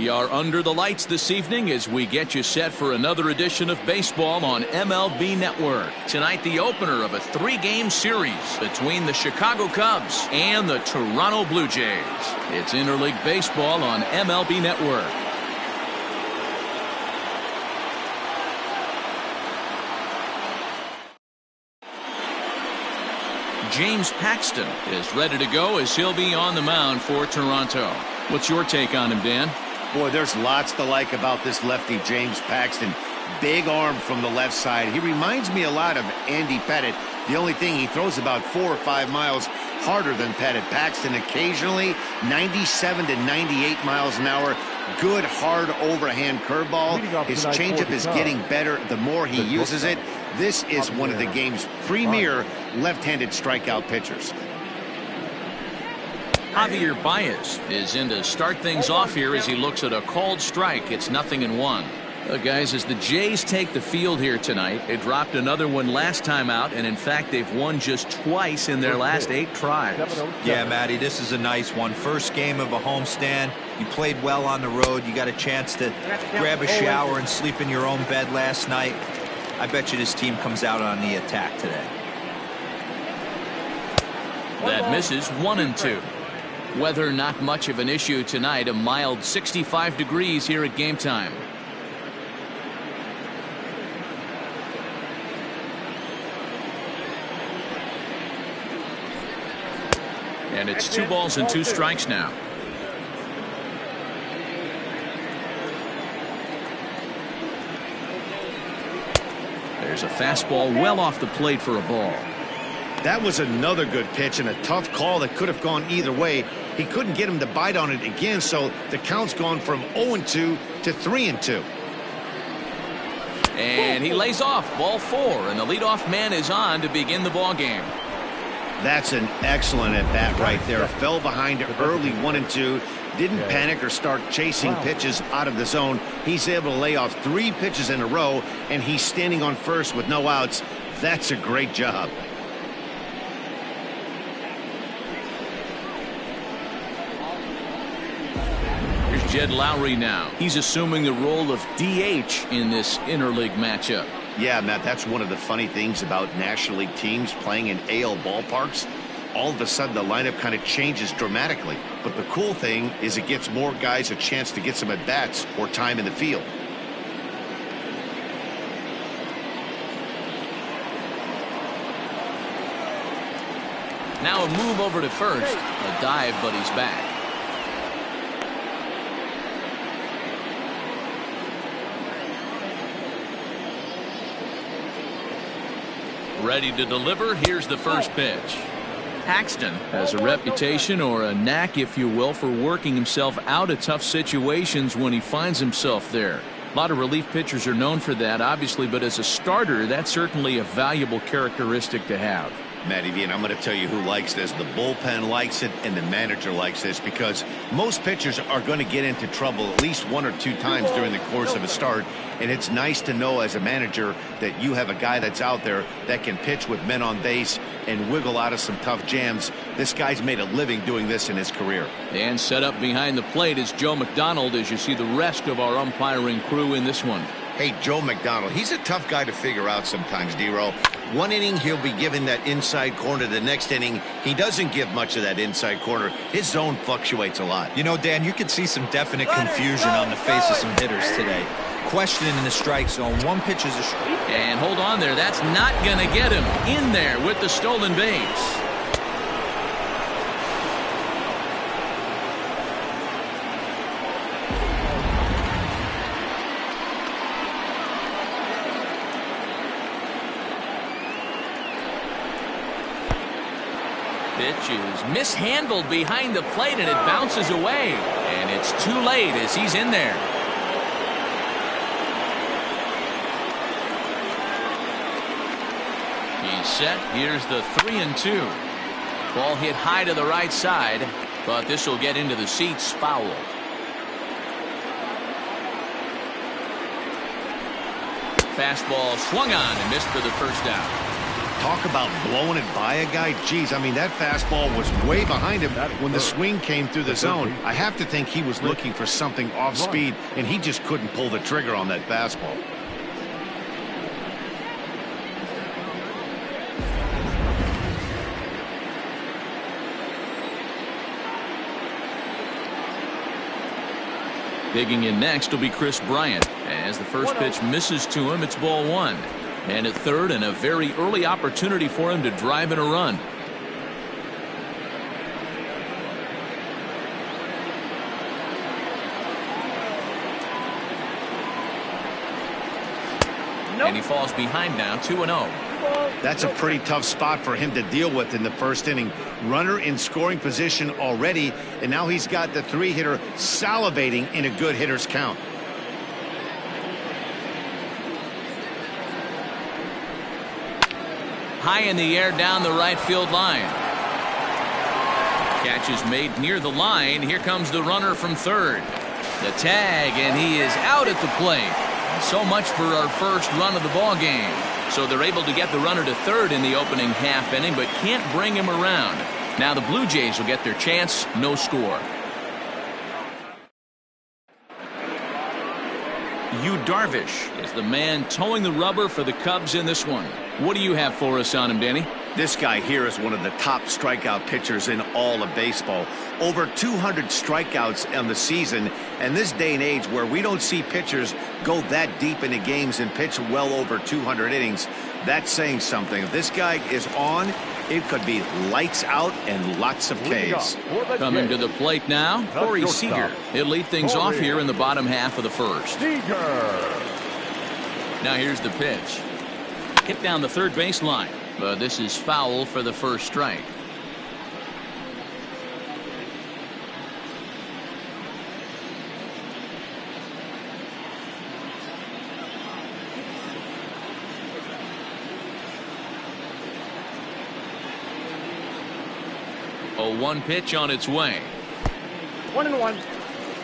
We are under the lights this evening as we get you set for another edition of baseball on MLB Network. Tonight, the opener of a 3-game series between the Chicago Cubs and the Toronto Blue Jays. It's interleague baseball on MLB Network. James Paxton is ready to go as he'll be on the mound for Toronto. What's your take on him, Dan? Boy, there's lots to like about this lefty, James Paxton. Big arm from the left side. He reminds me a lot of Andy Pettitte. The only thing, he throws about 4 or 5 miles harder than Pettitte. Paxton occasionally 97 to 98 miles an hour. Good, hard overhand curveball. His changeup is getting better the more he uses it. This is one of the game's premier left-handed strikeout pitchers. Javier Baez is in to start things off here as he looks at a called strike. It's 0-1. Guys, as the Jays take the field here tonight, they dropped another one last time out, and in fact they've won just twice in their last 8 tries. Yeah, Matty, this is a nice one. First game of a homestand. You played well on the road. You got a chance to grab a shower and sleep in your own bed last night. I bet you this team comes out on the attack today. That misses. 1-2. Weather not much of an issue tonight. A mild 65 degrees here at game time. And it's 2 balls and 2 strikes now. There's a fastball well off the plate for a ball. That was another good pitch and a tough call that could have gone either way. He couldn't get him to bite on it again, so the count's gone from 0-2 to 3-2. And he lays off. Ball 4, and the leadoff man is on to begin the ball game. That's an excellent at-bat right there. Fell behind early 1-2. Didn't panic or start chasing pitches out of the zone. He's able to lay off 3 pitches in a row, and he's standing on first with no outs. That's a great job. Here's Jed Lowry now. He's assuming the role of DH in this interleague matchup. Yeah, Matt, that's one of the funny things about National League teams playing in AL ballparks. All of a sudden, the lineup kind of changes dramatically. But the cool thing is it gives more guys a chance to get some at-bats or time in the field. Now a move over to first. A dive, but he's back. Ready to deliver. Here's the first pitch. Paxton has a reputation, or a knack if you will, for working himself out of tough situations when he finds himself there. A lot of relief pitchers are known for that, obviously, but as a starter, that's certainly a valuable characteristic to have. Matty V, and I'm going to tell you who likes this. The bullpen likes it, and the manager likes this, because most pitchers are going to get into trouble at least 1 or 2 times during the course of a start, and it's nice to know as a manager that you have a guy that's out there that can pitch with men on base and wiggle out of some tough jams. This guy's made a living doing this in his career. And set up behind the plate is Joe McDonald as you see the rest of our umpiring crew in this one. Hey, Joe McDonald, he's a tough guy to figure out sometimes, D-Row. One inning, he'll be giving that inside corner. The next inning, he doesn't give much of that inside corner. His zone fluctuates a lot. You know, Dan, you could see some definite confusion on the face of some hitters today. Questioning in the strike zone. 1 pitch is a strike. And hold on there. That's not going to get him in there with the stolen base. Pitch is mishandled behind the plate, and it bounces away. And it's too late as he's in there. He's set. Here's the 3-2. Ball hit high to the right side, but this will get into the seats. Foul. Fastball swung on and missed for the first out. Talk about blowing it by a guy. Geez, I mean, that fastball was way behind him when the swing came through the zone. I have to think he was looking for something off speed, and he just couldn't pull the trigger on that fastball. Digging in next will be Chris Bryant. As the first pitch misses to him, it's ball one. And at third, and a very early opportunity for him to drive in a run. And he falls behind now, 2-0. That's a pretty tough spot for him to deal with in the first inning. Runner in scoring position already, and now he's got the three-hitter salivating in a good hitter's count. High in the air down the right field line. Catch is made near the line. Here comes the runner from third. The tag, and he is out at the plate. So much for our first run of the ball game. So they're able to get the runner to third in the opening half inning, but can't bring him around. Now the Blue Jays will get their chance. No score. Yu Darvish is the man towing the rubber for the Cubs in this one. What do you have for us on him, Danny? This guy here is one of the top strikeout pitchers in all of baseball. Over 200 strikeouts on the season, and this day and age where we don't see pitchers go that deep into games and pitch well over 200 innings, that's saying something. If this guy is on, it could be lights out and lots of Ks. Coming to the plate now, Corey Seager. He'll lead things off here in the bottom half of the first. Now here's the pitch. Hit down the third baseline, but this is foul for the first strike. A 1 pitch on its way. 1-1.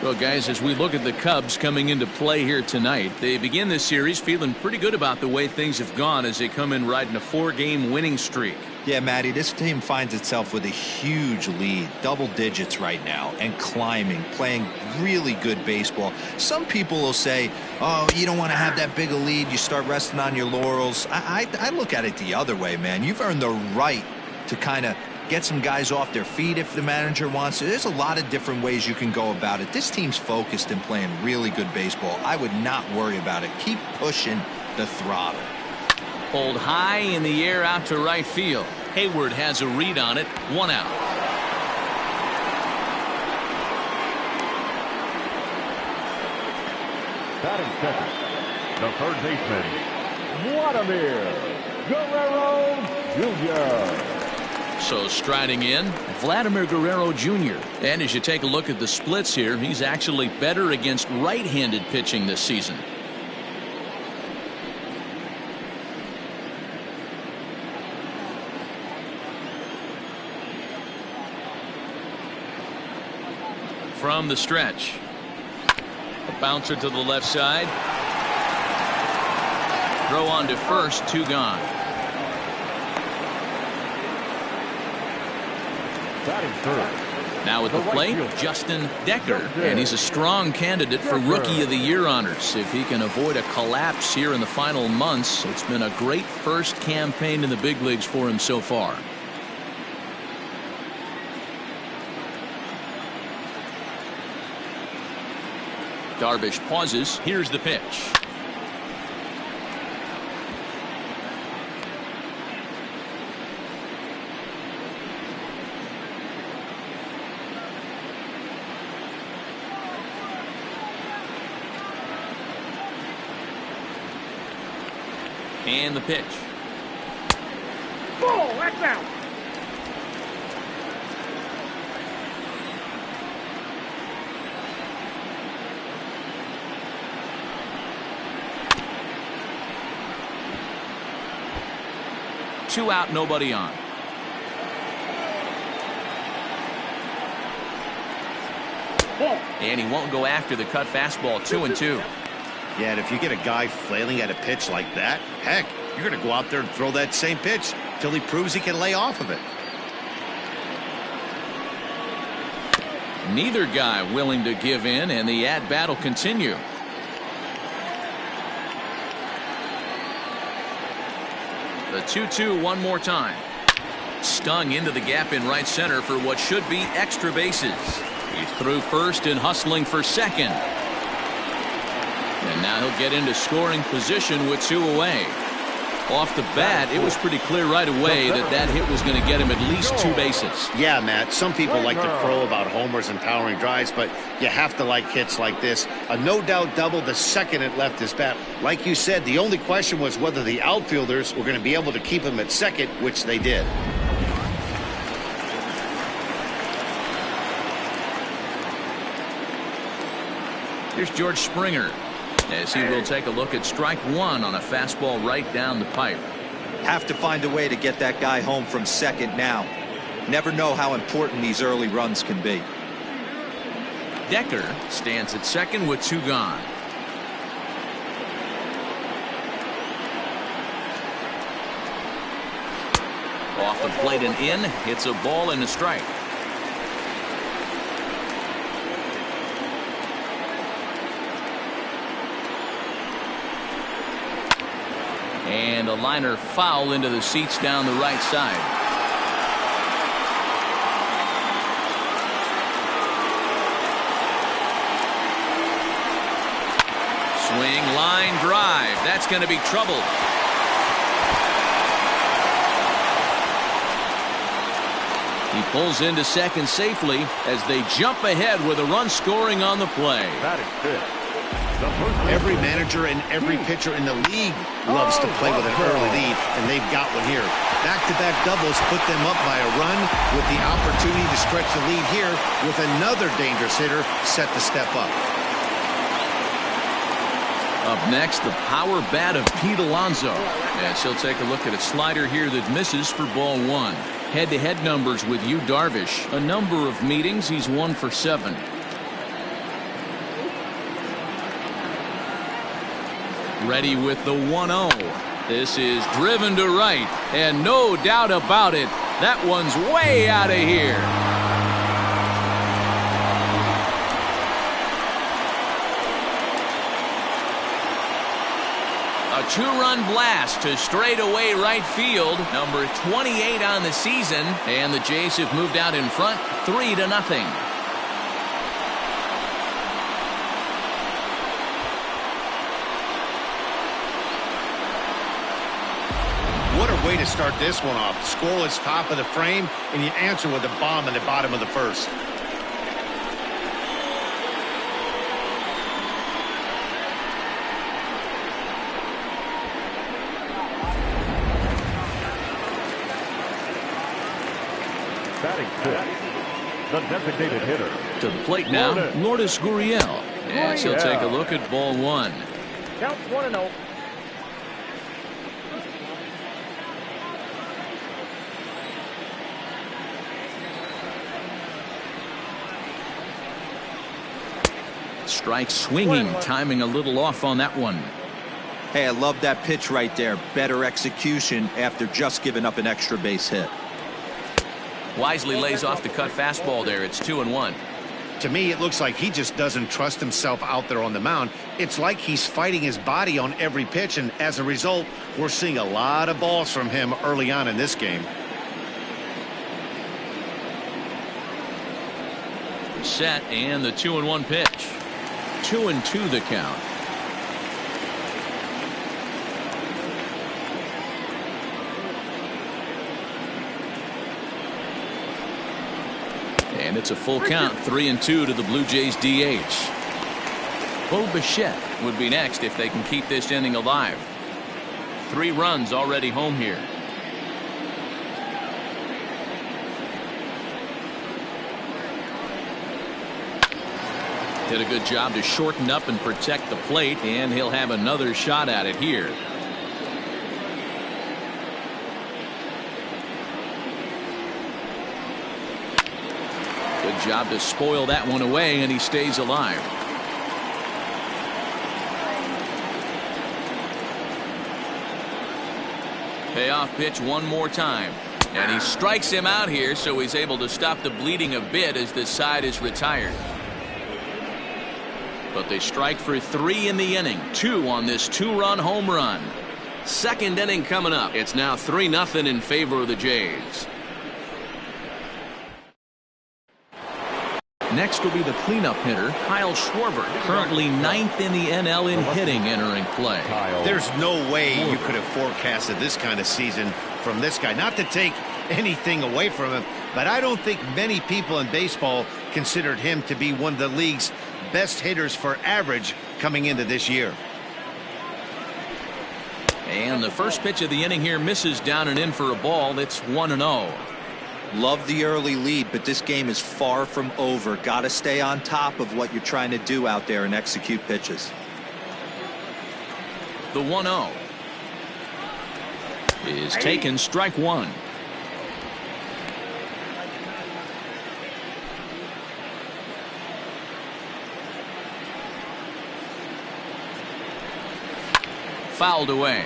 Well, guys, as we look at the Cubs coming into play here tonight, they begin this series feeling pretty good about the way things have gone as they come in riding a 4-game winning streak. Yeah, Matty, this team finds itself with a huge lead, double digits right now, and climbing, playing really good baseball. Some people will say, oh, you don't want to have that big a lead, you start resting on your laurels. I look at it the other way, man. You've earned the right to kind of get some guys off their feet if the manager wants to. There's a lot of different ways you can go about it. This team's focused and playing really good baseball. I would not worry about it. Keep pushing the throttle. Pulled high in the air out to right field. Hayward has a read on it. 1 out. Batting second, the third baseman, Vladimir Guerrero Jr. So striding in, Vladimir Guerrero Jr. And as you take a look at the splits here, he's actually better against right-handed pitching this season. From the stretch. A bouncer to the left side. Throw on to first, 2 gone. Now at the plate, Justin Decker, and he's a strong candidate for Rookie of the Year honors. If he can avoid a collapse here in the final months, it's been a great first campaign in the big leagues for him so far. Darvish pauses. Here's the pitch. And the pitch. Ball, that's out. Two out, nobody on. And he won't go after the cut fastball. 2-2. Yeah, and if you get a guy flailing at a pitch like that, heck, you're going to go out there and throw that same pitch. till he proves he can lay off of it. Neither guy willing to give in, and the at-bat will continue. The 2-2 one more time. Stung into the gap in right center for what should be extra bases. He's through first and hustling for second. And now he'll get into scoring position with 2 away. Off the bat, it was pretty clear right away that hit was going to get him at least 2 bases. Yeah, Matt, some people like to crow about homers and towering drives, but you have to like hits like this. A no-doubt double the second it left his bat. Like you said, the only question was whether the outfielders were going to be able to keep him at second, which they did. Here's George Springer, as he will take a look at strike 1 on a fastball right down the pipe. Have to find a way to get that guy home from second now. Never know how important these early runs can be. Decker stands at second with 2 gone. Off the plate and in. Hits a ball and a strike. And a liner foul into the seats down the right side. Swing, line drive. That's going to be troubled. He pulls into second safely as they jump ahead with a run scoring on the play. That is good. Every manager and every pitcher in the league loves to play with an early lead, and they've got one here. Back-to-back doubles put them up by a run with the opportunity to stretch the lead here with another dangerous hitter set to step up. Up next, the power bat of Pete Alonso. As he'll take a look at a slider here that misses for ball 1. Head-to-head numbers with Yu Darvish. A number of meetings, he's 1 for 7. Ready with the 1-0. This is driven to right, and no doubt about it, that one's way out of here. A 2-run blast to straightaway right field, number 28 on the season, and the Jays have moved out in front 3-0. What a way to start this one off. Scoreless top of the frame, and you answer with a bomb in the bottom of the first. Batting 6, the designated hitter. To the plate now, Lourdes Gurriel. As he'll take a look at ball 1. Count 1-0. Strike swinging, timing a little off on that one. Hey, I love that pitch right there. Better execution after just giving up an extra base hit. Wisely lays off the cut fastball there. It's 2-1. To me, it looks like he just doesn't trust himself out there on the mound. It's like he's fighting his body on every pitch, and as a result, we're seeing a lot of balls from him early on in this game. Set, and the 2-1 pitch. 2-2 the count. And it's a full count, 3-2 to the Blue Jays DH. Bo Bichette would be next if they can keep this inning alive. 3 runs already home here. Did a good job to shorten up and protect the plate, and he'll have another shot at it here. Good job to spoil that one away, and he stays alive. Payoff pitch one more time. And he strikes him out here, so he's able to stop the bleeding a bit as this side is retired. But they strike for 3 in the inning. 2 on this 2-run home run. Second inning coming up. It's now 3-0 in favor of the Jays. Next will be the cleanup hitter, Kyle Schwarber, currently 9th in the NL in hitting entering play. There's no way you could have forecasted this kind of season from this guy. Not to take anything away from him, but I don't think many people in baseball considered him to be one of the league's best hitters for average coming into this year. And the first pitch of the inning here misses down and in for a ball. It's 1-0. Love the early lead, but this game is far from over. Got to stay on top of what you're trying to do out there and execute pitches. The 1-0 is taken, strike one. Fouled away.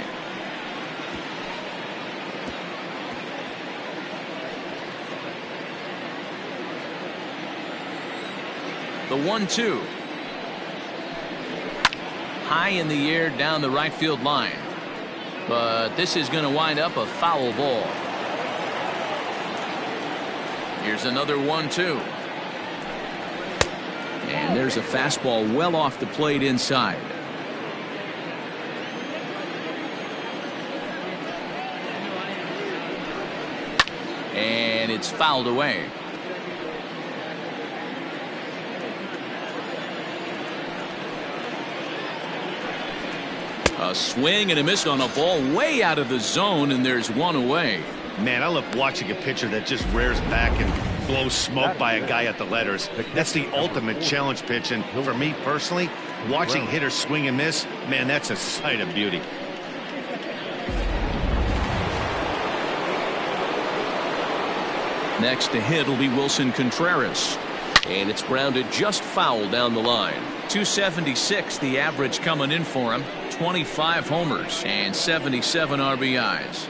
The 1-2. High in the air down the right field line. But this is going to wind up a foul ball. Here's another 1-2. And there's a fastball well off the plate inside. And it's fouled away. A swing and a miss on a ball way out of the zone, and there's one away. Man, I love watching a pitcher that just rears back and blows smoke by a guy at the letters. That's the ultimate challenge pitch, and for me personally, watching hitters swing and miss, man, that's a sight of beauty. Next to hit will be Wilson Contreras. And it's grounded just foul down the line. 276 the average coming in for him. 25 homers and 77 RBIs.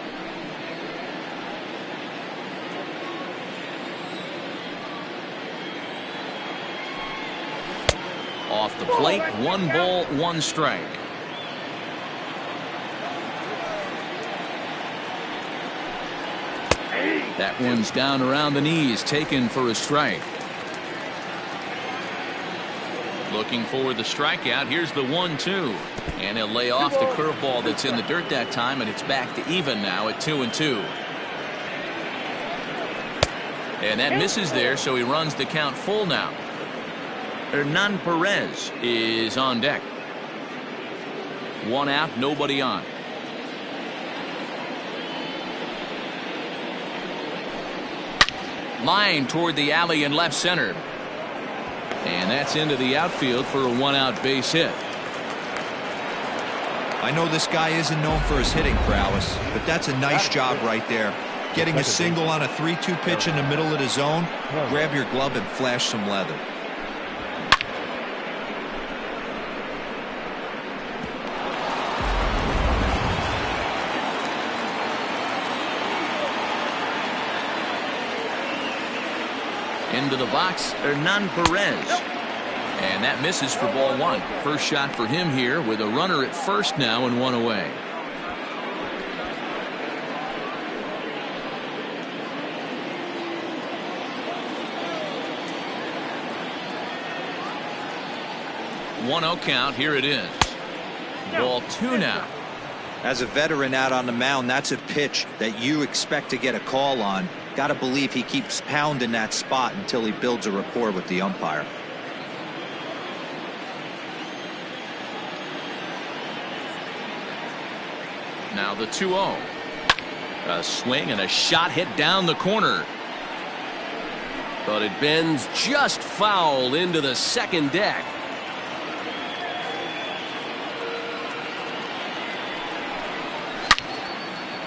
Off the plate, 1 ball, 1 strike. That one's down around the knees, taken for a strike. Looking for the strikeout. Here's the 1-2. And he'll lay off the curveball that's in the dirt that time, and it's back to even now at 2-2. And that misses there, so he runs the count full now. Hernan Perez is on deck. 1 out, nobody on. Line toward the alley in left center. And that's into the outfield for a 1-out base hit. I know this guy isn't known for his hitting prowess, but that's a nice job right there. Getting a single on a 3-2 pitch in the middle of the zone. Grab your glove and flash some leather. Into the box, Hernan Perez. And that misses for ball 1. First shot for him here with a runner at first now and 1 away. One 0 count. Here it is. Ball 2 now. As a veteran out on the mound, that's a pitch that you expect to get a call on. Got to believe he keeps pounding that spot until he builds a rapport with the umpire. Now the 2-0. A swing and a shot hit down the corner. But it bends just foul into the second deck.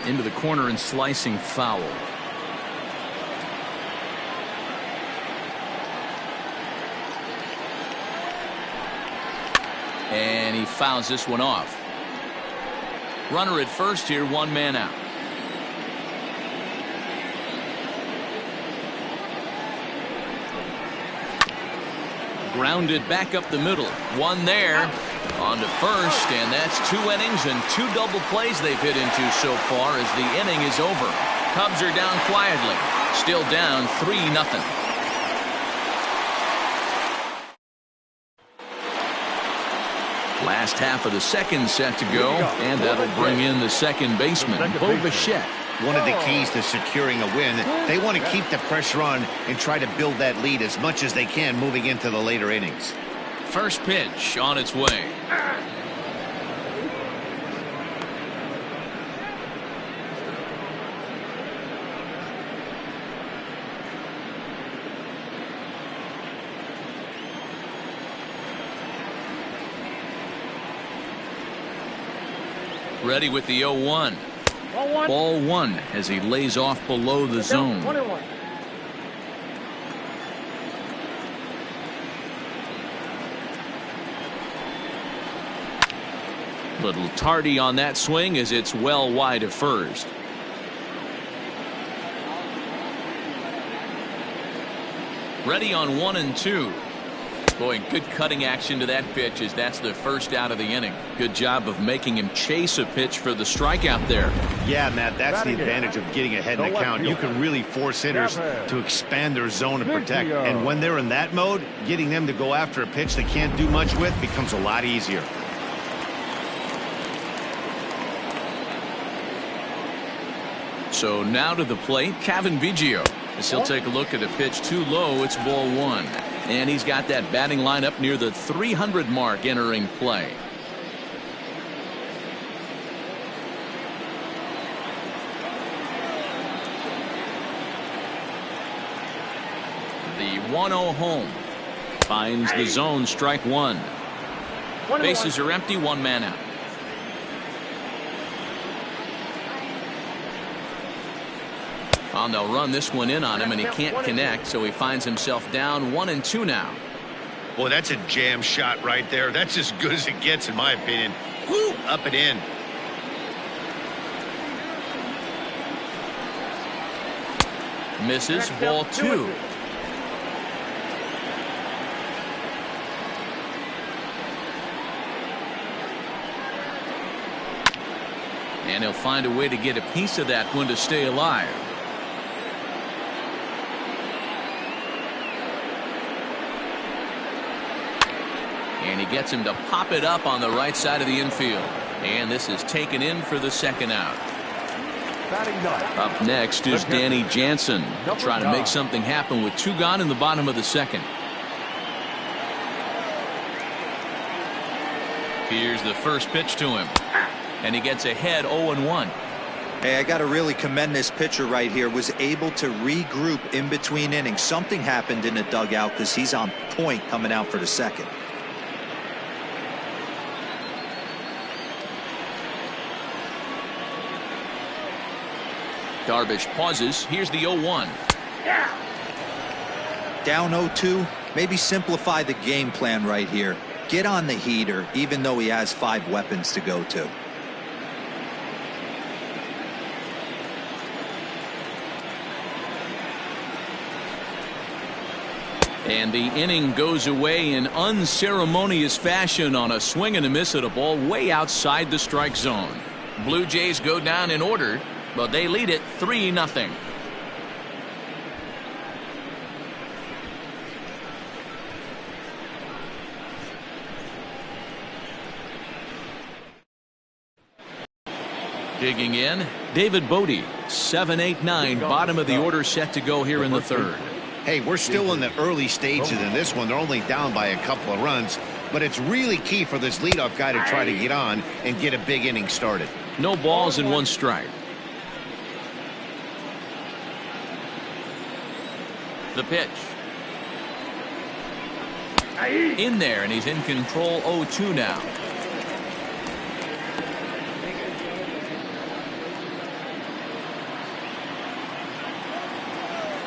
Into the corner and slicing foul. And he fouls this one off. Runner at first here, 1 man out. Grounded back up the middle. One there. On to first, and that's 2 innings and 2 double plays they've hit into so far as the inning is over. Cubs are down quietly. Still down 3-0. Last half of the second set to go, and that'll bring in the second baseman, Bo Bichette. One of the keys to securing a win, they want to keep the pressure on and try to build that lead as much as they can moving into the later innings. First pitch on its way. Ready with the 0-1. Ball 1 as he lays off below the zone. 1-1. Little tardy on that swing as it's well wide of first. Ready on 1 and 2. Boy, good cutting action to that pitch as that's the first out of the inning. Good job of making him chase a pitch for the strikeout there. Yeah, Matt, that's the advantage of getting ahead in the count. You can really force hitters to expand their zone and protect. And when they're in that mode, getting them to go after a pitch they can't do much with becomes a lot easier. So now to the plate, Cavan Biggio. As he'll take a look at a pitch too low, it's ball 1. And he's got that batting lineup near the 300 mark entering play. The 1-0 home. Finds the zone, strike 1. Bases are empty, 1 man out. Well, they'll run this one in on him, and he can't connect, so he finds himself down 1 and 2 now. Boy, that's a jam shot right there. That's as good as it gets, in my opinion. Woo, up and in. Misses, ball 2. And he'll find a way to get a piece of that one to stay alive. And he gets him to pop it up on the right side of the infield. And this is taken in for the second out. Up next is Danny Jansen. He'll try to make something happen with 2 gone in the bottom of the second. Here's the first pitch to him. And he gets ahead 0-1. Hey, I got to really commend this pitcher right here. Was able to regroup in between innings. Something happened in the dugout because he's on point coming out for the second. Darvish pauses. Here's the 0-1. Down 0-2. Maybe simplify the game plan right here. Get on the heater, even though he has 5 weapons to go to. And the inning goes away in unceremonious fashion on a swing and a miss at a ball way outside the strike zone. Blue Jays go down in order, but they lead it 3-0. Digging in, David Bodie, 7-8-9, bottom of the order set to go here in the third. Hey, we're still in the early stages in this one. They're only down by a couple of runs, but it's really key for this leadoff guy to try to get on and get a big inning started. No balls and 1 strike. The pitch. In there, and he's in control 0-2 now.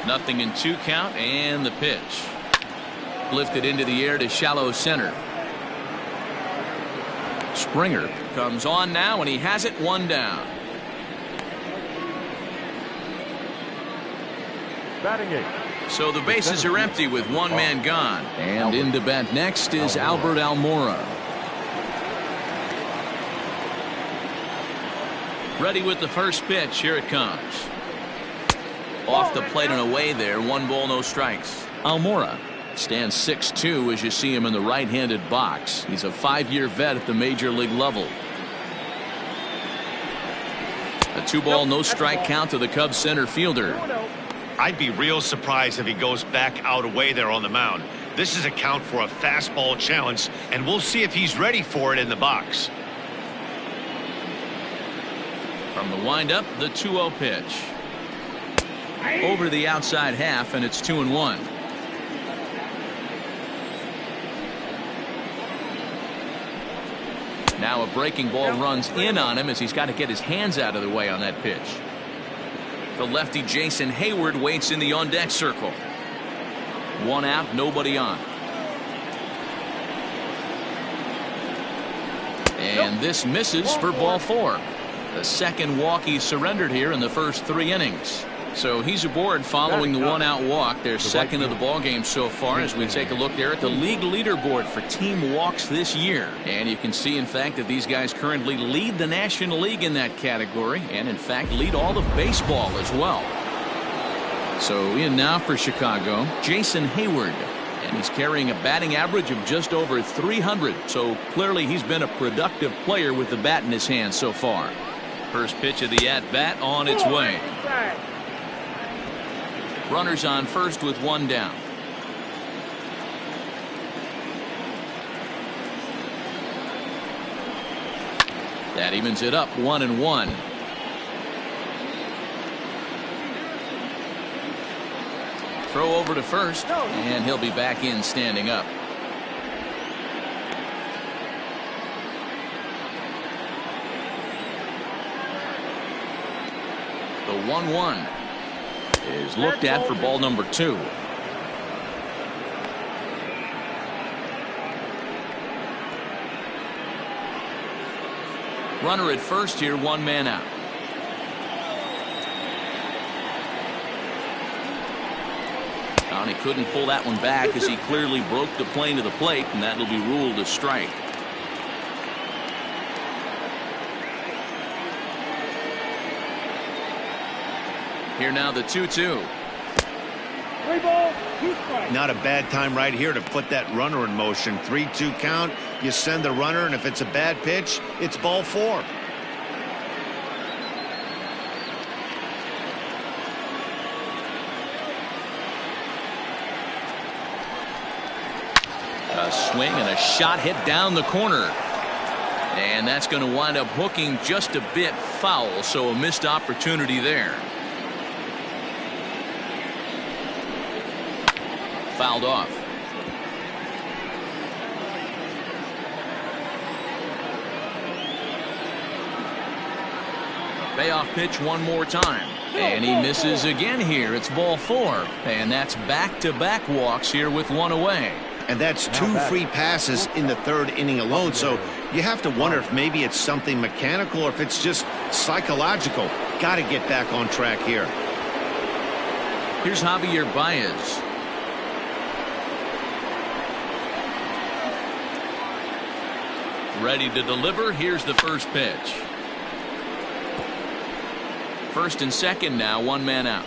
Nothing in 2 count, and the pitch. Lifted into the air to shallow center. Springer comes on now, and he has it 1 down. Batting 8. So the bases are empty with one man gone. And in to bat next is Albert Almora. Ready with the first pitch. Here it comes. Off the plate and away there. 1 ball, no strikes. Almora stands 6'2" as you see him in the right-handed box. He's a 5-year vet at the major league level. A 2-ball, no strike count to the Cubs center fielder. I'd be real surprised if he goes back out away there on the mound. This is a count for a fastball challenge, and we'll see if he's ready for it in the box. From the windup, the 2-0 pitch. Over the outside half, and it's 2-1. Now a breaking ball runs in on him as he's got to get his hands out of the way on that pitch. The lefty Jason Hayward waits in the on-deck circle. 1 out, nobody on. And this misses for ball 4. The second walk he surrendered here in the first 3 innings. So he's aboard following the 1-out walk. They're second of the ball game so far as we take a look there at the league leaderboard for team walks this year. And you can see, in fact, that these guys currently lead the National League in that category and, in fact, lead all of baseball as well. So in now for Chicago, Jason Hayward. And he's carrying a batting average of just over 300. So clearly he's been a productive player with the bat in his hand so far. First pitch of the at-bat on its way. Runners on first with 1 down. That evens it up 1-1. Throw over to first, and he'll be back in standing up. The 1-1 is looked at for ball number 2. Runner at first here, 1 man out. And he couldn't pull that one back as he clearly broke the plane to the plate, and that'll be ruled a strike. Here now the 2-2. 3 balls, 2 strikes. Not a bad time right here to put that runner in motion. 3-2 count. You send the runner, and if it's a bad pitch, it's ball 4. A swing and a shot hit down the corner. And that's going to wind up hooking just a bit foul, so a missed opportunity there. Fouled off. Payoff pitch one more time. And he misses again here. It's ball 4. And that's back-to-back walks here with 1 away. And that's 2 free passes in the 3rd inning alone. So you have to wonder if maybe it's something mechanical or if it's just psychological. Got to get back on track here. Here's Javier Baez. Ready to deliver. Here's the first pitch. First and second now, 1 man out.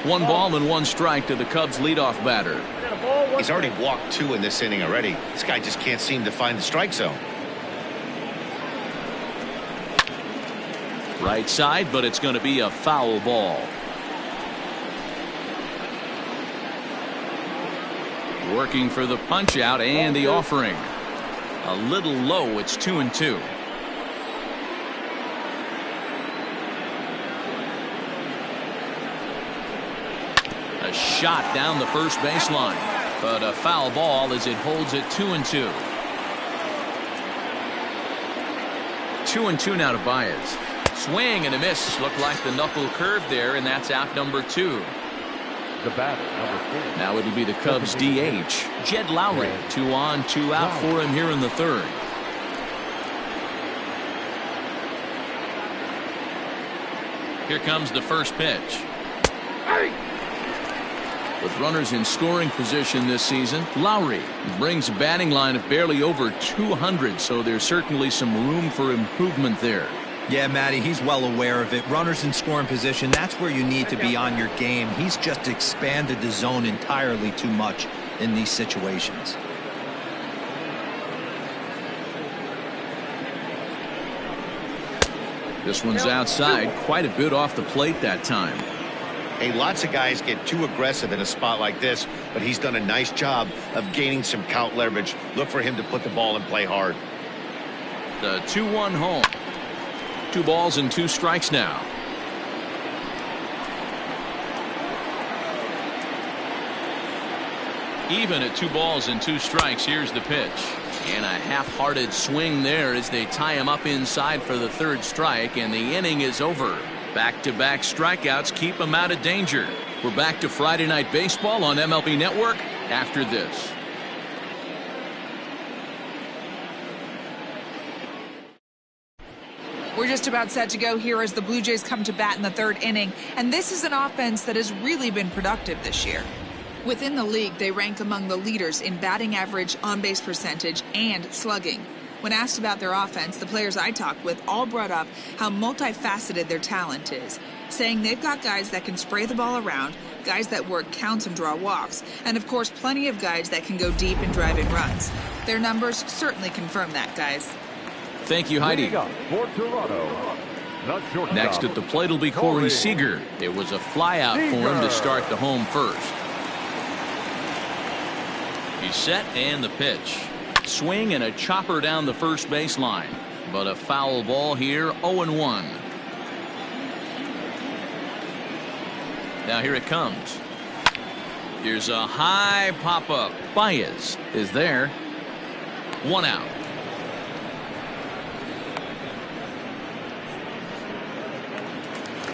One ball and 1 strike to the Cubs leadoff batter. He's already walked 2 in this inning already. This guy just can't seem to find the strike zone. Right side, but it's going to be a foul ball. Working for the punch out and the offering. A little low. It's 2-2. A shot down the first baseline, but a foul ball as it holds it 2-2. 2-2 now to Baez. Swing and a miss. Looked like the knuckle curve there, and that's out number 2. The batter, number 4. Now it'll be the Cubs DH, Jed Lowry. 2 on, 2 out for him here in the 3rd. Here comes the first pitch. With runners in scoring position this season, Lowry brings a batting line of barely over 200, so there's certainly some room for improvement there. Yeah, Matty, he's well aware of it. Runners in scoring position, that's where you need to be on your game. He's just expanded the zone entirely too much in these situations. This one's outside, quite a bit off the plate that time. Hey, lots of guys get too aggressive in a spot like this, but he's done a nice job of gaining some count leverage. Look for him to put the ball and play hard. The 2-1 home. 2 balls and 2 strikes now. Even at 2 balls and 2 strikes, here's the pitch. And a half-hearted swing there as they tie him up inside for the 3rd strike, and the inning is over. Back-to-back strikeouts keep him out of danger. We're back to Friday Night Baseball on MLB Network after this. We're just about set to go here as the Blue Jays come to bat in the 3rd inning, and this is an offense that has really been productive this year. Within the league, they rank among the leaders in batting average, on-base percentage, and slugging. When asked about their offense, the players I talked with all brought up how multifaceted their talent is, saying they've got guys that can spray the ball around, guys that work counts and draw walks, and of course plenty of guys that can go deep and drive in runs. Their numbers certainly confirm that, guys. Thank you, Heidi. For Toronto, next at the plate will be Corey Seager. It was a flyout for him to start the home first. He's set, and the pitch. Swing and a chopper down the first baseline, but a foul ball here. 0-1. Now here it comes. Here's a high pop-up. Baez is there. 1 out.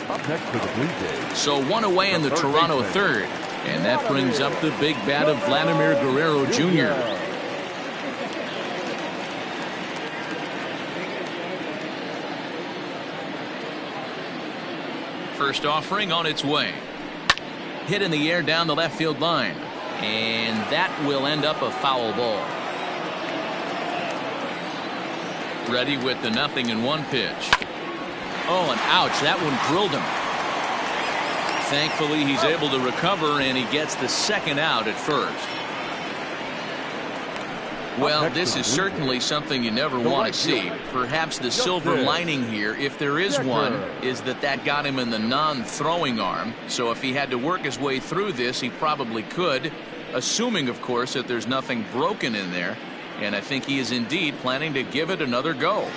Up next for the Blue Jays. So 1 away in the Toronto 3rd, and that brings up the big bat of Vladimir Guerrero Jr. First offering on its way. Hit in the air down the left field line, and that will end up a foul ball. Ready with the 0-1 pitch. Oh, and ouch, that one drilled him. Thankfully, he's able to recover, and he gets the 2nd out at first. Well, this is certainly something you never want to see. Perhaps the silver lining here, if there is one, is that got him in the non-throwing arm. So if he had to work his way through this, he probably could, assuming, of course, that there's nothing broken in there. And I think he is indeed planning to give it another go.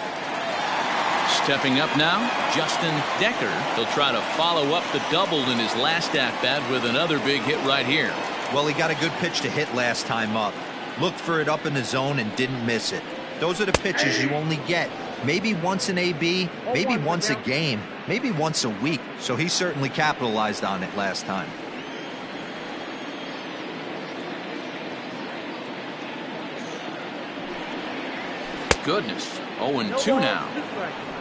Stepping up now, Justin Decker. He'll try to follow up the double in his last at-bat with another big hit right here. Well, he got a good pitch to hit last time up. Looked for it up in the zone and didn't miss it. Those are the pitches you only get. Maybe once an AB, maybe once a game, maybe once a week. So he certainly capitalized on it last time. Goodness. 0-2 now.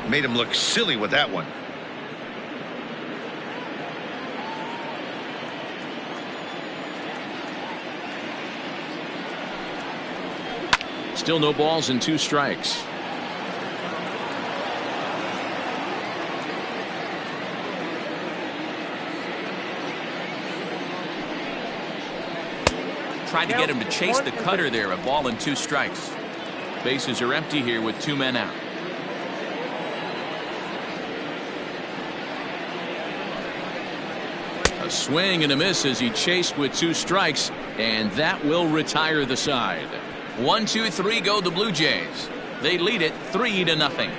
Made him look silly with that one. Still no balls and 2 strikes. Tried to get him to chase the cutter there. A ball and 2 strikes. Bases are empty here with 2 men out. A swing and a miss as he chased with 2 strikes, and that will retire the side. 1, 2, 3 go the Blue Jays. They lead it 3-0.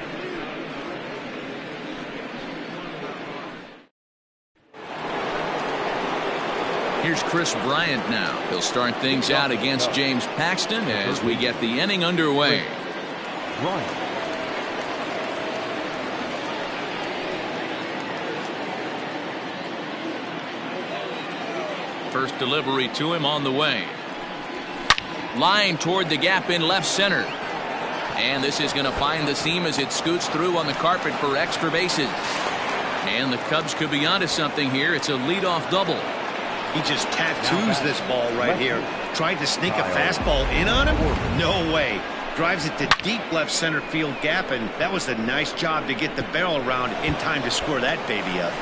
Here's Chris Bryant now. He'll start things out against James Paxton as we get the inning underway. First delivery to him on the way. Line toward the gap in left center. And this is going to find the seam as it scoots through on the carpet for extra bases. And the Cubs could be onto something here. It's a leadoff double. He just tattoos this ball right here. Tried to sneak a fastball in on him? No way. Drives it to deep left center field gap, and that was a nice job to get the barrel around in time to score that baby up.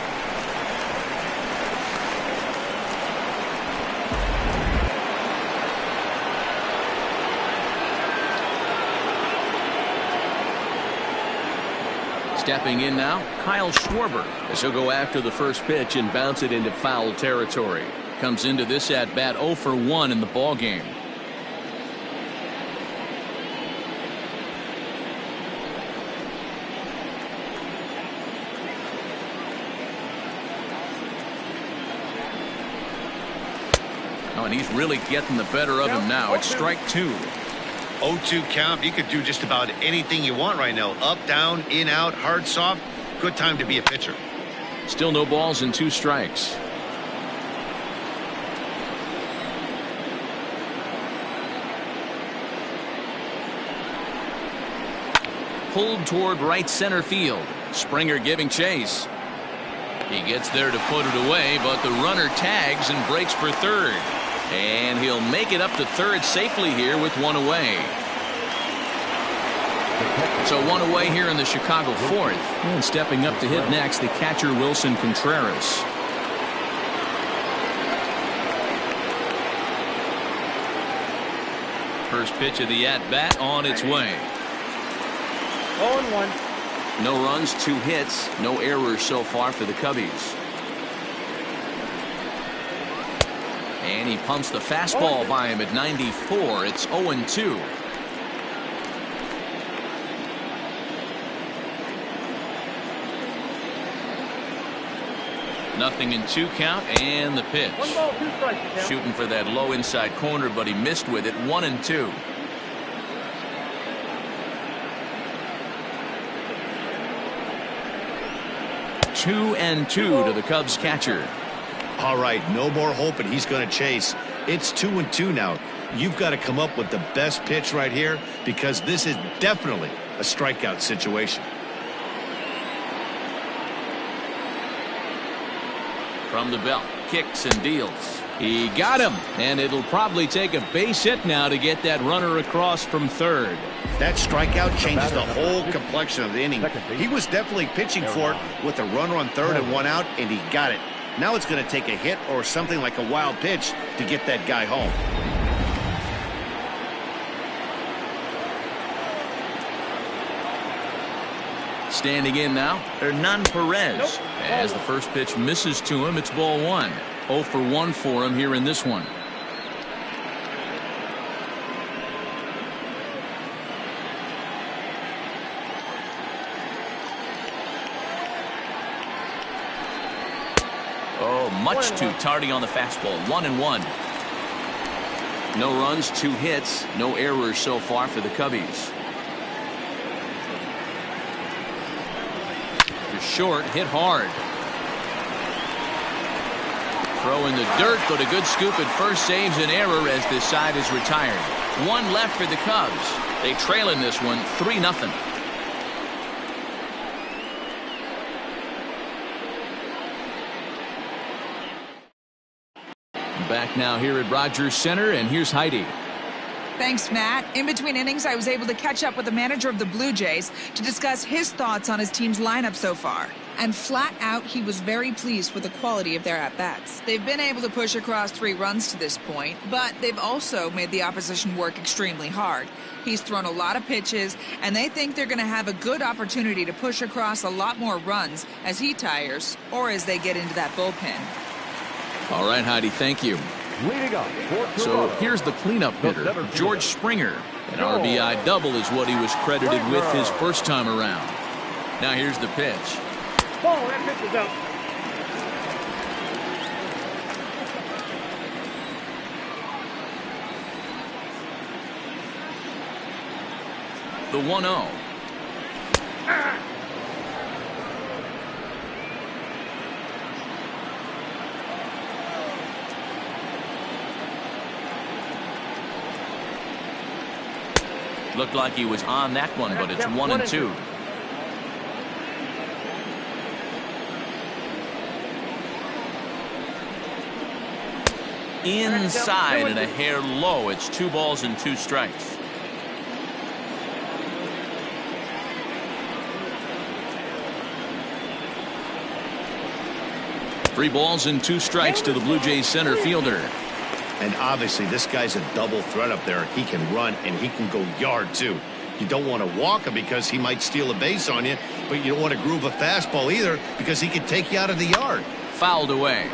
Stepping in now, Kyle Schwarber, as he'll go after the first pitch and bounce it into foul territory. Comes into this at bat 0 for 1 in the ball game. Oh, and he's really getting the better of him now. It's strike 2. 0-2 count. You could do just about anything you want right now. Up, down, in, out, hard, soft. Good time to be a pitcher. Still no balls and 2 strikes. Pulled toward right center field. Springer giving chase. He gets there to put it away, but the runner tags and breaks for third. And he'll make it up to third safely here with 1 away. So 1 away here in the Chicago 4th. And stepping up to hit next, the catcher Wilson Contreras. First pitch of the at-bat on its way. 0-1. No runs, 2 hits, no errors so far for the Cubbies. And he pumps the fastball by him at 94. It's 0-2. Nothing in 2 count, and the pitch. 1 ball, 2 strikes. Shooting for that low inside corner, but he missed with it. 1-2. Two and 2 to the Cubs catcher. All right, no more hoping he's going to chase. It's 2-2 now. You've got to come up with the best pitch right here, because this is definitely a strikeout situation. From the belt, kicks and deals. He got him, and it'll probably take a base hit now to get that runner across from third. That strikeout changes the whole complexion of the inning. He was definitely pitching for it with a runner on third and 1 out, and he got it. Now it's going to take a hit or something like a wild pitch to get that guy home. Standing in now, Hernan Perez. As the first pitch misses to him, it's ball 1. 0 for 1 for him here in this one. Oh, much too tardy on the fastball. 1-1. No runs, 2 hits, no errors so far for the Cubbies. Short, hit hard. Throw in the dirt, but a good scoop at first saves an error as this side is retired. 1 left for the Cubs. They trail in this one 3-0. Back now here at Rogers Center, and here's Heidi. Thanks, Matt. In between innings, I was able to catch up with the manager of the Blue Jays to discuss his thoughts on his team's lineup so far. And flat out, he was very pleased with the quality of their at-bats. They've been able to push across 3 runs to this point, but they've also made the opposition work extremely hard. He's thrown a lot of pitches, and they think they're going to have a good opportunity to push across a lot more runs as he tires or as they get into that bullpen. All right, Heidi, thank you. Leading up for So Toronto, here's the cleanup hitter, George Springer. An RBI double is what he was credited with his first time around. Now here's the pitch. Ball, that pitch is out. The 1-0. Looked like he was on that one, but it's 1-2. inside and a hair low. It's 2 balls and 2 strikes. Three balls and 2 strikes to the Blue Jays center fielder. And obviously this guy's a double threat up there. He can run and he can go yard too. You don't want to walk him because he might steal a base on you, but you don't want to groove a fastball either because he could take you out of the yard. Fouled away.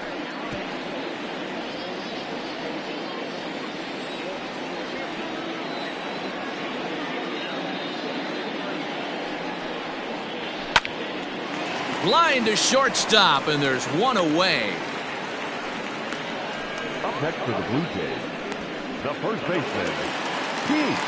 Line to shortstop, and there's 1 away. Up next for the Blue Jays, the first baseman, Pete.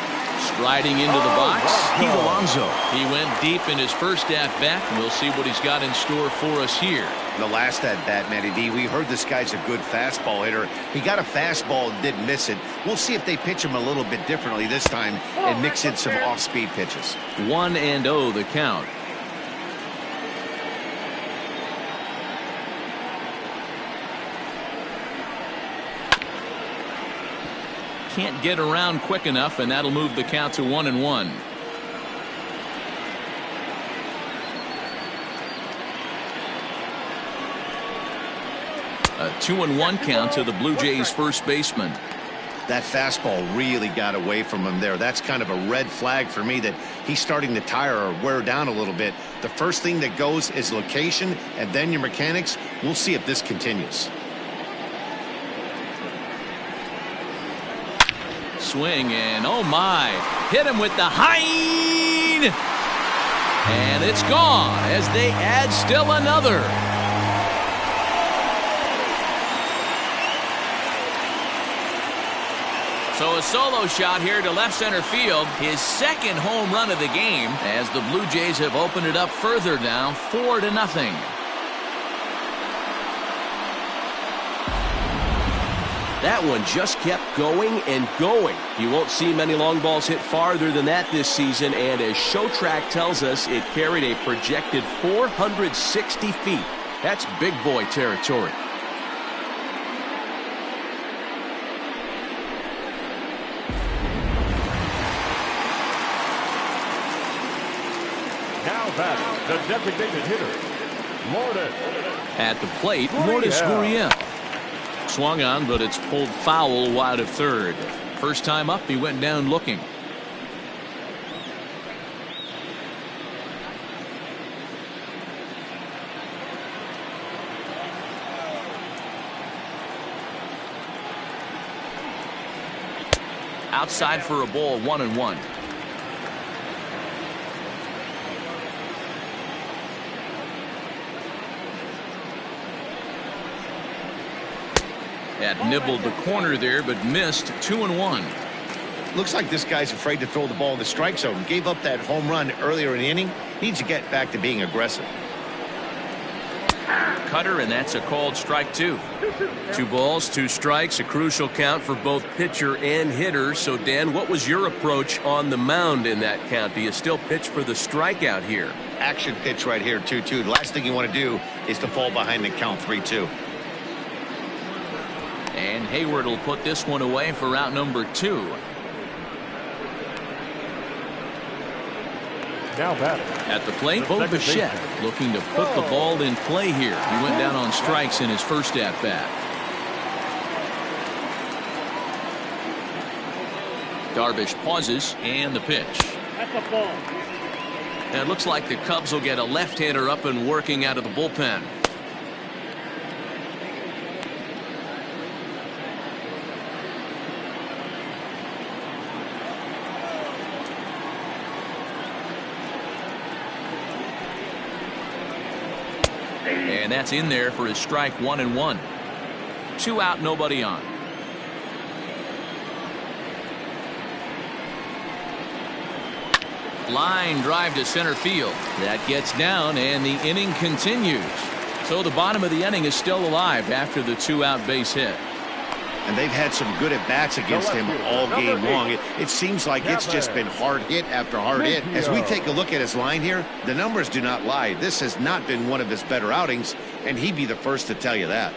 Striding into the box, Pete Alonso. He went deep in his first at-bat, and we'll see what he's got in store for us here. The last at-bat, Matty D, we heard this guy's a good fastball hitter. He got a fastball and didn't miss it. We'll see if they pitch him a little bit differently this time and mix in some off-speed pitches. 1-0 the count. Can't get around quick enough, and that'll move the count to 1-1. A 2-1 count to the Blue Jays first baseman. That fastball really got away from him there. That's kind of a red flag for me that he's starting to tire or wear down a little bit. The first thing that goes is location and then your mechanics. We'll see if this continues. Swing, and oh my, hit him with the hind, and it's gone as they add still another. So a solo shot here to left center field, his second home run of the game, as the Blue Jays have opened it up further now, 4-0. That one just kept going and going. You won't see many long balls hit farther than that this season, and as ShowTrack tells us, it carried a projected 460 feet. That's big boy territory. Now batting, the designated hitter, Lourdes. At the plate, Lourdes Gurriel. Swung on, but it's pulled foul wide of third. First time up, he went down looking. Outside for a ball, 1-1. Had nibbled the corner there, but missed. 2-1. Looks like this guy's afraid to throw the ball in the strike zone. Gave up that home run earlier in the inning. Needs to get back to being aggressive. Cutter, and that's a called strike 2. 2 balls, 2 strikes, a crucial count for both pitcher and hitter. So, Dan, what was your approach on the mound in that count? Do you still pitch for the strikeout here? Action pitch right here, 2-2. The last thing you want to do is to fall behind the count 3-2. And Hayward will put this one away for out number 2. Now batting. At the plate, Bo Bichette looking to put the ball in play here. He went down on strikes in his first at-bat. Darvish pauses, and the pitch. That's a ball. And it looks like the Cubs will get a left-hander up and working out of the bullpen. And that's in there for his strike 1-1. 2 out, nobody on. Line drive to center field. That gets down, and the inning continues. So the bottom of the inning is still alive after the 2-out base hit. And they've had some good at-bats against him all game long. It seems like it's just been hard hit after hard hit. As we take a look at his line here, the numbers do not lie. This has not been one of his better outings, and he'd be the first to tell you that.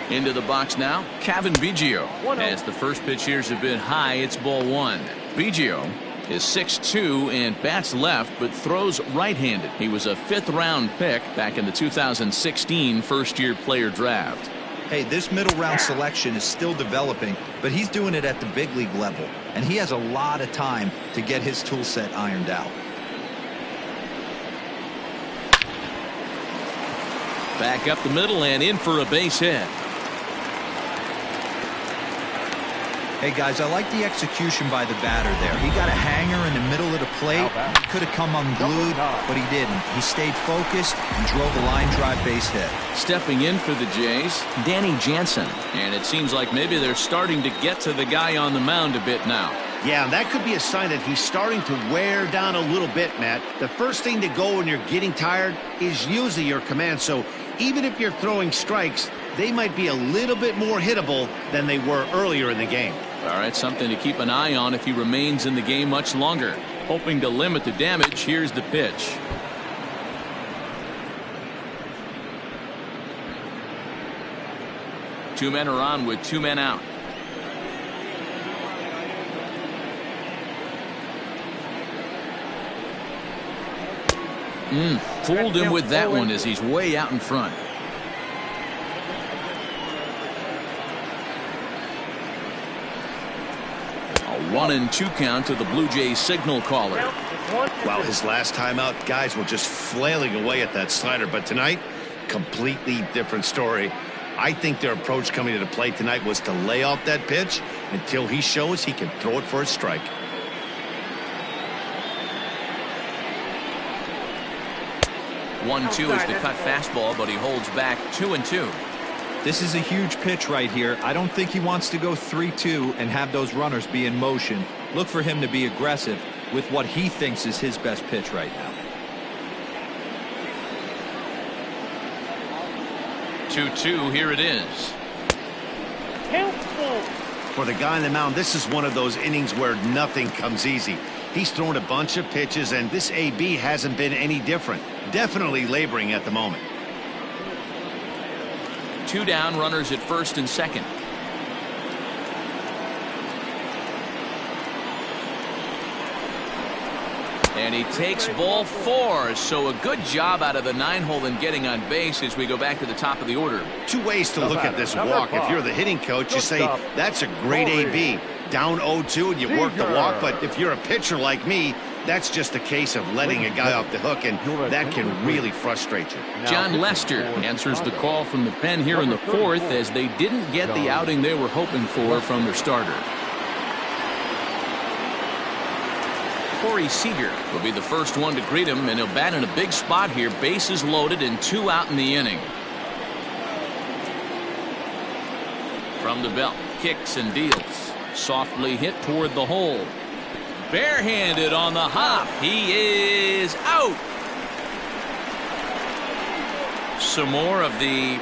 Into the box now, Cavan Biggio. As the first pitch here's a bit high, it's ball one. Biggio is 6'2" and bats left, but throws right-handed. He was a fifth-round pick back in the 2016 first-year player draft. Hey, this middle round selection is still developing, but he's doing it at the big league level, and he has a lot of time to get his tool set ironed out. Back up the middle and in for a base hit. Hey guys, I like the execution by the batter there. He got a hanger in the middle of the plate. He could have come unglued, but he didn't. He stayed focused and drove a line drive base hit. Stepping in for the Jays, Danny Jansen. And it seems like maybe they're starting to get to the guy on the mound a bit now. Yeah, and that could be a sign that he's starting to wear down a little bit, Matt. The first thing to go when you're getting tired is usually your command. So even if you're throwing strikes, they might be a little bit more hittable than they were earlier in the game. All right, something to keep an eye on if he remains in the game much longer. Hoping to limit the damage, here's the pitch. Two men are on with two men out. Fooled him with that one as he's way out in front. A 1-2 count to the Blue Jays signal caller. Well, his last time out, guys were just flailing away at that slider, but tonight, completely different story. I think their approach coming to the plate tonight was to lay off that pitch until he shows he can throw it for a strike. One-two is the cut fastball, but he holds back 2-2. This is a huge pitch right here. I don't think he wants to go 3-2 and have those runners be in motion. Look for him to be aggressive with what he thinks is his best pitch right now. 2-2, here it is. For the guy on the mound, this is one of those innings where nothing comes easy. He's thrown a bunch of pitches, and this AB hasn't been any different. Definitely laboring at the moment. Two down, runners at first and second. And he takes ball four, so a good job out of the 9-hole in getting on base as we go back to the top of the order. Two ways to look at this walk. If you're the hitting coach, you say, that's a great AB. Down 0-2 and you work the walk, but if you're a pitcher like me, that's just a case of letting a guy off the hook, and that can really frustrate you. John Lester answers the call from the pen here in the fourth as they didn't get the outing they were hoping for from their starter. Corey Seager will be the first one to greet him, and he'll bat in a big spot here. Bases loaded and two out in the inning. From the belt, kicks and deals. Softly hit toward the hole. Barehanded on the hop. He is out. Some more of the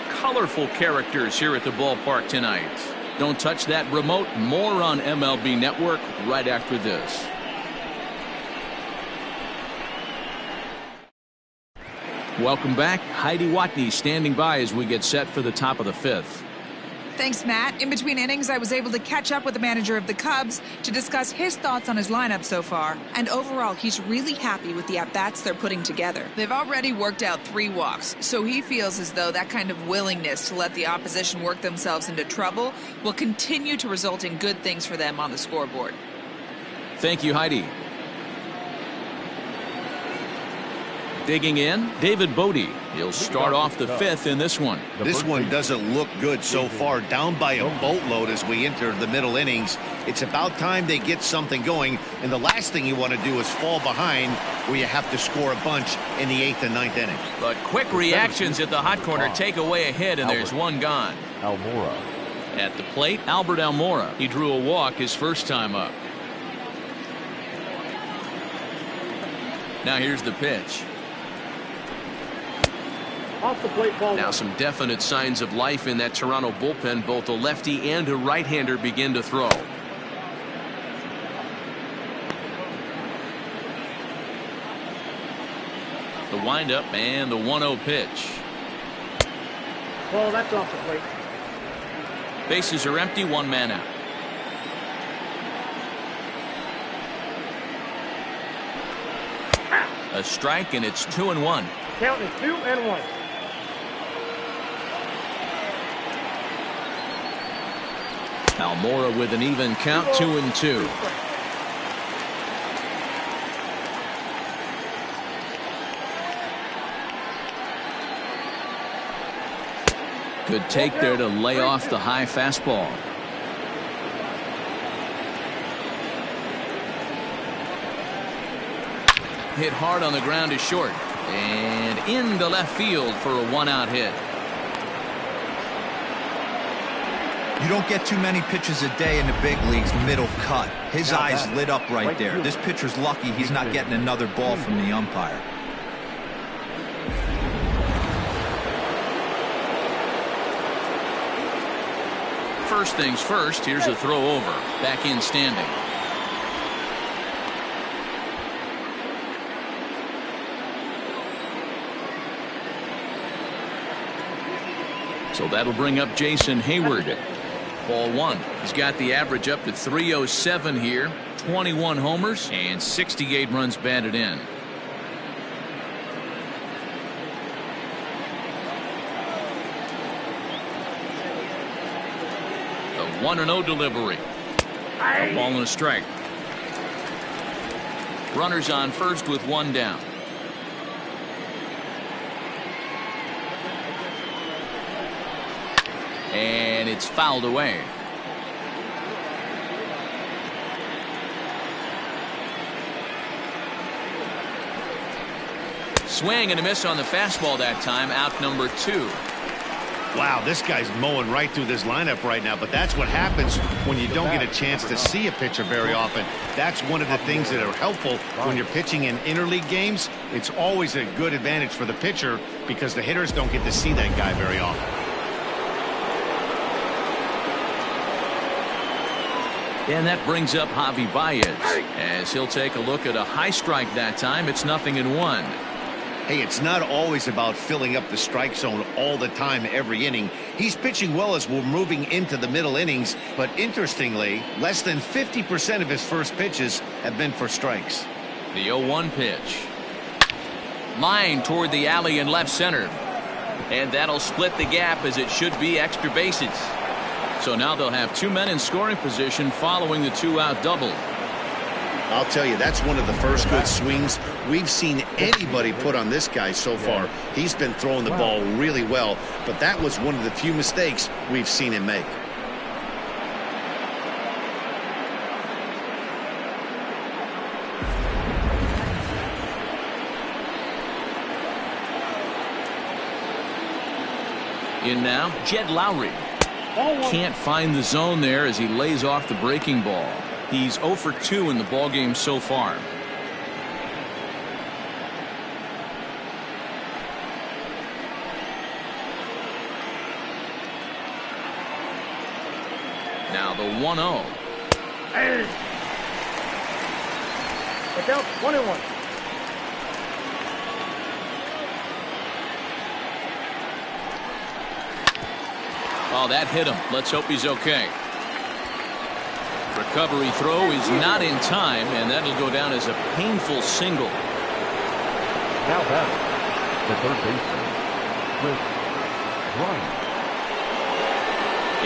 colorful characters here at the ballpark tonight. Don't touch that remote. More on MLB Network right after this. Welcome back. Heidi Watney standing by as we get set for the top of the fifth. Thanks, Matt. In between innings, I was able to catch up with the manager of the Cubs to discuss his thoughts on his lineup so far. And overall, he's really happy with the at-bats they're putting together. They've already worked out 3 walks, so he feels as though that kind of willingness to let the opposition work themselves into trouble will continue to result in good things for them on the scoreboard. Thank you, Heidi. Digging in, David Bodie. He'll start off the fifth in this one. This one doesn't look good so far. Down by a boatload as we enter the middle innings. It's about time they get something going, and the last thing you want to do is fall behind where you have to score a bunch in the 8th and 9th inning. But quick reactions at the hot corner take away a hit, and there's one gone. Almora. At the plate, Albert Almora. He drew a walk his first time up. Now here's the pitch. Off the plate, ball. Now some definite signs of life in that Toronto bullpen. Both a lefty and a right-hander begin to throw. The windup and the 1-0 pitch. Ball, that's off the plate. Bases are empty, one man out. A strike, and it's 2-1. Count is 2-1. Almora with an even count, 2-2. Good take there to lay off the high fastball. Hit hard on the ground is short. And into left field for a one-out hit. You don't get too many pitches a day in the big leagues middle cut. His eyes lit up right there. This pitcher's lucky he's not getting another ball from the umpire. First things first, here's a throw over. Back in standing. So that'll bring up Jason Hayward. Ball one. He's got the average up to 307 here. 21 homers and 68 runs batted in. The 1-0 delivery. A ball and a strike. Runners on first with one down. And it's fouled away. Swing and a miss on the fastball that time. Out number 2. Wow, this guy's mowing right through this lineup right now, but that's what happens when you don't get a chance to see a pitcher very often. That's one of the things that are helpful when you're pitching in interleague games. It's always a good advantage for the pitcher because the hitters don't get to see that guy very often. And that brings up Javi Baez as he'll take a look at a high strike that time. It's 0-1. Hey, it's not always about filling up the strike zone all the time every inning. He's pitching well as we're moving into the middle innings, but interestingly, less than 50% of his first pitches have been for strikes. The 0-1 pitch. Line toward the alley in left center. And that'll split the gap as it should be extra bases. So now they'll have 2 men in scoring position following the 2-out double. I'll tell you, that's one of the first good swings we've seen anybody put on this guy so far. He's been throwing the ball really well, but that was one of the few mistakes we've seen him make. In now, Jed Lowry. Can't find the zone there as he lays off the breaking ball. He's 0 for 2 in the ballgame so far. Now the 1-0. Hey. It's out 1-1. Oh, that hit him. Let's hope he's okay. Recovery throw is not in time, and that'll go down as a painful single. Now batting, the third baseman, Kris Bryant.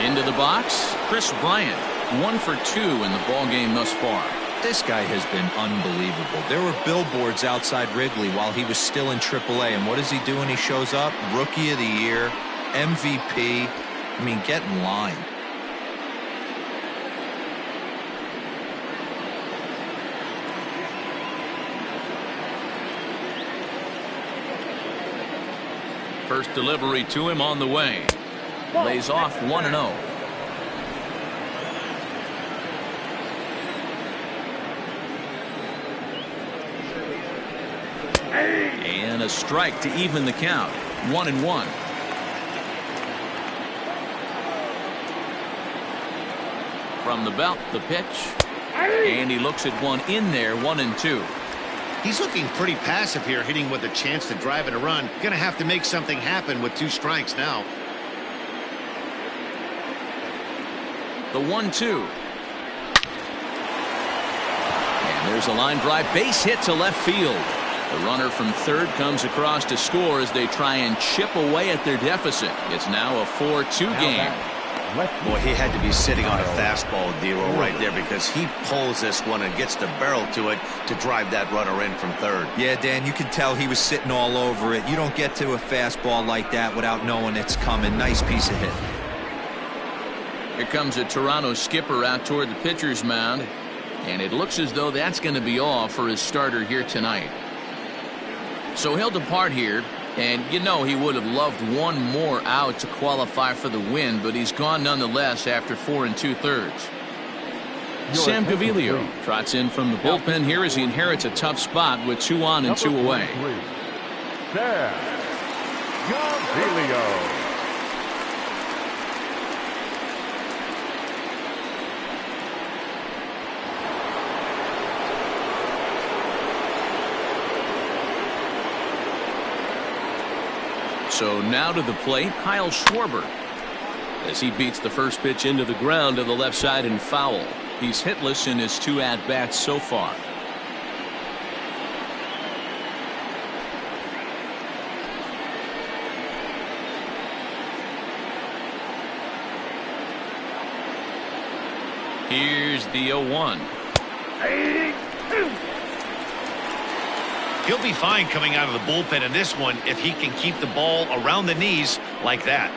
Into the box, Kris Bryant. 1 for 2 in the ballgame thus far. This guy has been unbelievable. There were billboards outside Wrigley while he was still in AAA, and what does he do when he shows up? Rookie of the Year, MVP. I mean, get in line. First delivery to him on the way. Lays off 1-0. And a strike to even the count. 1-1. From the belt, the pitch. And he looks at one in there, 1-2. He's looking pretty passive here, hitting with a chance to drive in a run. Going to have to make something happen with 2 strikes now. The 1-2. And there's a line drive base hit to left field. The runner from third comes across to score as they try and chip away at their deficit. It's now a 4-2 game. Boy, he had to be sitting on a fastball, Dero, right there, because he pulls this one and gets the barrel to it to drive that runner in from third. Yeah, Dan, you can tell he was sitting all over it. You don't get to a fastball like that without knowing it's coming. Nice piece of hit. Here comes a Toronto skipper out toward the pitcher's mound, and it looks as though that's going to be all for his starter here tonight. So he'll depart here. And you know he would have loved one more out to qualify for the win, but he's gone nonetheless after 4 2/3. Sam Gaviglio trots in from the bullpen here as he inherits a tough spot with 2 on and 2 away. Sam Gaviglio. So now to the plate, Kyle Schwarber, as he beats the first pitch into the ground to the left side and foul. He's hitless in his 2 at-bats so far. Here's the 0-1. He'll be fine coming out of the bullpen in this one if he can keep the ball around the knees like that.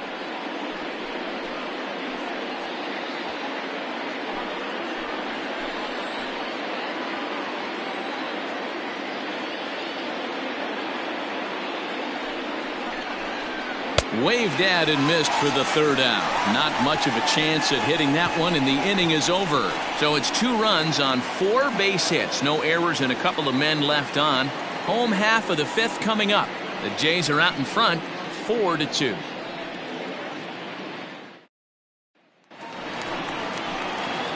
Waved at and missed for the 3rd out. Not much of a chance at hitting that one, and the inning is over. So it's 2 runs on 4 base hits. No errors and a couple of men left on. Home half of the 5th coming up. The Jays are out in front, 4-2.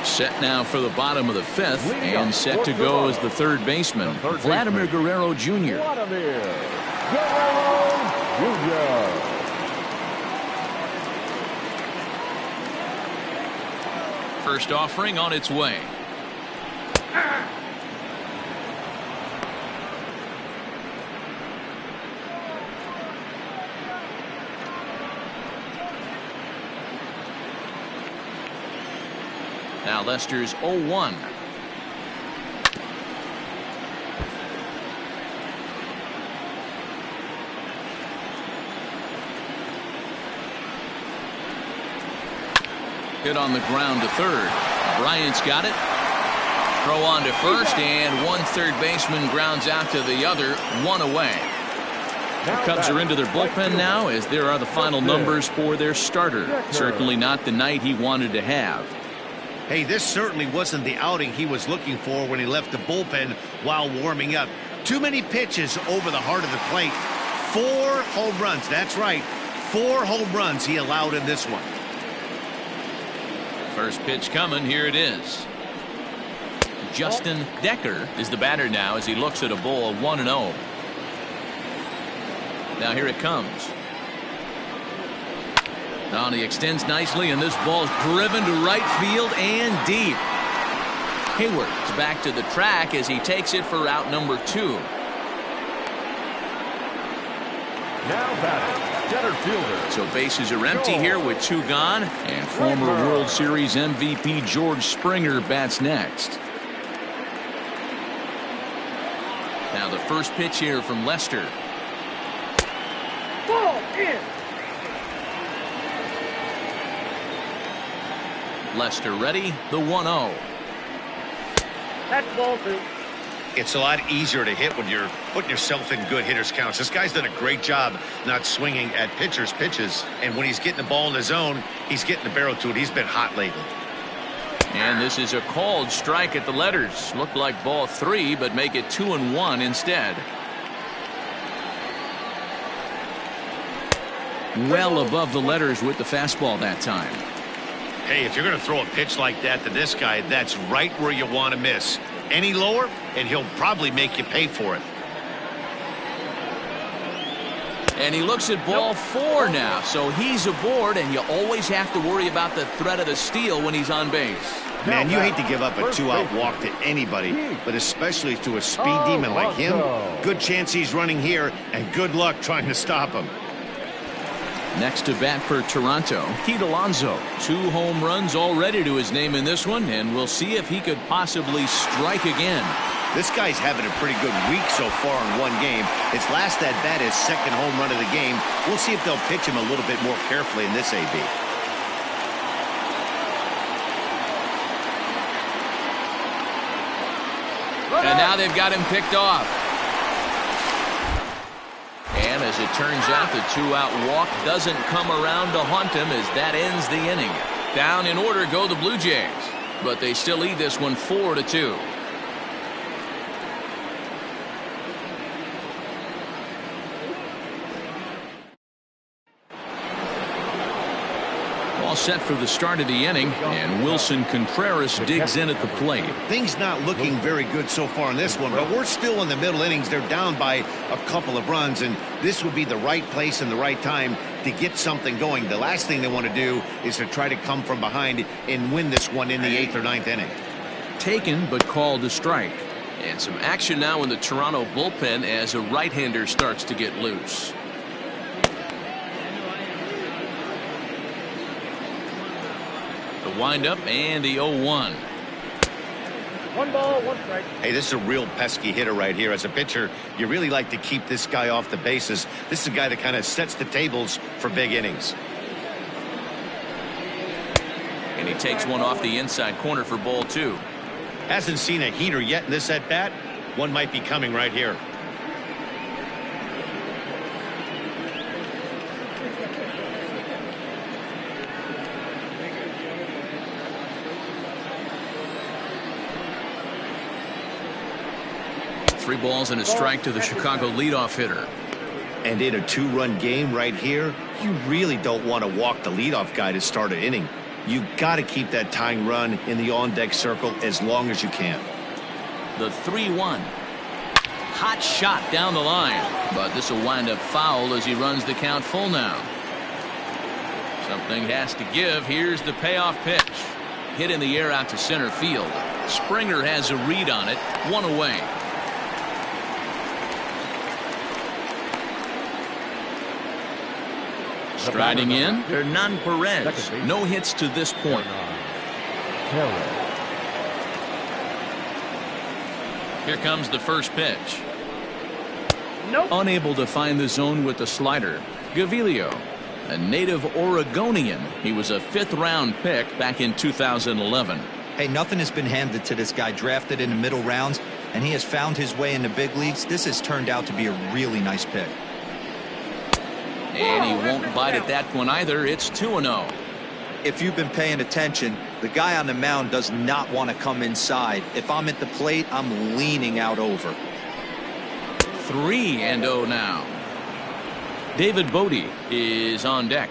Set now for the bottom of the 5th, and set to go as the 3rd baseman, Vladimir Guerrero Jr. Vladimir Guerrero Jr. First offering on its way. Now Lester's 0-1. Hit on the ground to third. Bryant's got it. Throw on to first, and one third baseman grounds out to the other, 1 away. The Cubs are into their bullpen now, as there are the final numbers for their starter. Certainly not the night he wanted to have. Hey, this certainly wasn't the outing he was looking for when he left the bullpen while warming up. Too many pitches over the heart of the plate. 4 home runs. That's right. 4 home runs he allowed in this one. First pitch coming. Here it is. Justin Decker is the batter now as he looks at a bowl of 1-0. Now here it comes. Now he extends nicely, and this ball is driven to right field and deep. Hayward is back to the track as he takes it for out number 2. Now batting, center fielder. So bases are empty here with 2 gone, and former World Series MVP George Springer bats next. Now the first pitch here from Lester. Ball in. Lester ready, the 1-0. That's ball 2. It's a lot easier to hit when you're putting yourself in good hitters counts. This guy's done a great job not swinging at pitchers' pitches. And when he's getting the ball in the zone, he's getting the barrel to it. He's been hot lately. And this is a called strike at the letters. Looked like ball 3, but make it 2-1 instead. Well above the letters with the fastball that time. Hey, if you're going to throw a pitch like that to this guy, that's right where you want to miss. Any lower, and he'll probably make you pay for it. And he looks at ball 4 now, so he's aboard, and you always have to worry about the threat of the steal when he's on base. Man, you hate to give up a 2-out walk to anybody, but especially to a speed demon like him. Good chance he's running here, and good luck trying to stop him. Next to bat for Toronto, Pete Alonso. 2 home runs already to his name in this one, and we'll see if he could possibly strike again. This guy's having a pretty good week so far in one game. His last at-bat is second home run of the game. We'll see if they'll pitch him a little bit more carefully in this AB. And now they've got him picked off. And as it turns out, the 2-out walk doesn't come around to haunt him as that ends the inning. Down in order go the Blue Jays, but they still lead this one 4-2. All set for the start of the inning, and Wilson Contreras digs in at the plate. Things not looking very good so far in this one, but we're still in the middle innings. They're down by a couple of runs, and this would be the right place and the right time to get something going. The last thing they want to do is to try to come from behind and win this one in the 8th or 9th inning. Taken, but called a strike. And some action now in the Toronto bullpen as a right-hander starts to get loose. The windup and the 0-1. 1 ball, 1 strike. Hey, this is a real pesky hitter right here. As a pitcher, you really like to keep this guy off the bases. This is a guy that kind of sets the tables for big innings. And he takes one off the inside corner for ball 2. Hasn't seen a heater yet in this at-bat. One might be coming right here. Three balls and a strike to the Chicago leadoff hitter. And in a 2-run game right here, you really don't want to walk the leadoff guy to start an inning. You got to keep that tying run in the on-deck circle as long as you can. The 3-1. Hot shot down the line, but this will wind up foul as he runs the count full now. Something has to give. Here's the payoff pitch. Hit in the air out to center field. Springer has a read on it. 1 away. Striding in, Hernan Perez. No hits to this point. Here comes the first pitch. Nope. Unable to find the zone with the slider. Gaviglio, a native Oregonian. He was a 5th-round pick back in 2011. Hey, nothing has been handed to this guy. Drafted in the middle rounds, and he has found his way in the big leagues. This has turned out to be a really nice pick. And he won't bite at that one either. It's 2-0. If you've been paying attention, the guy on the mound does not want to come inside. If I'm at the plate, I'm leaning out over. 3-0 now. David Bodie is on deck.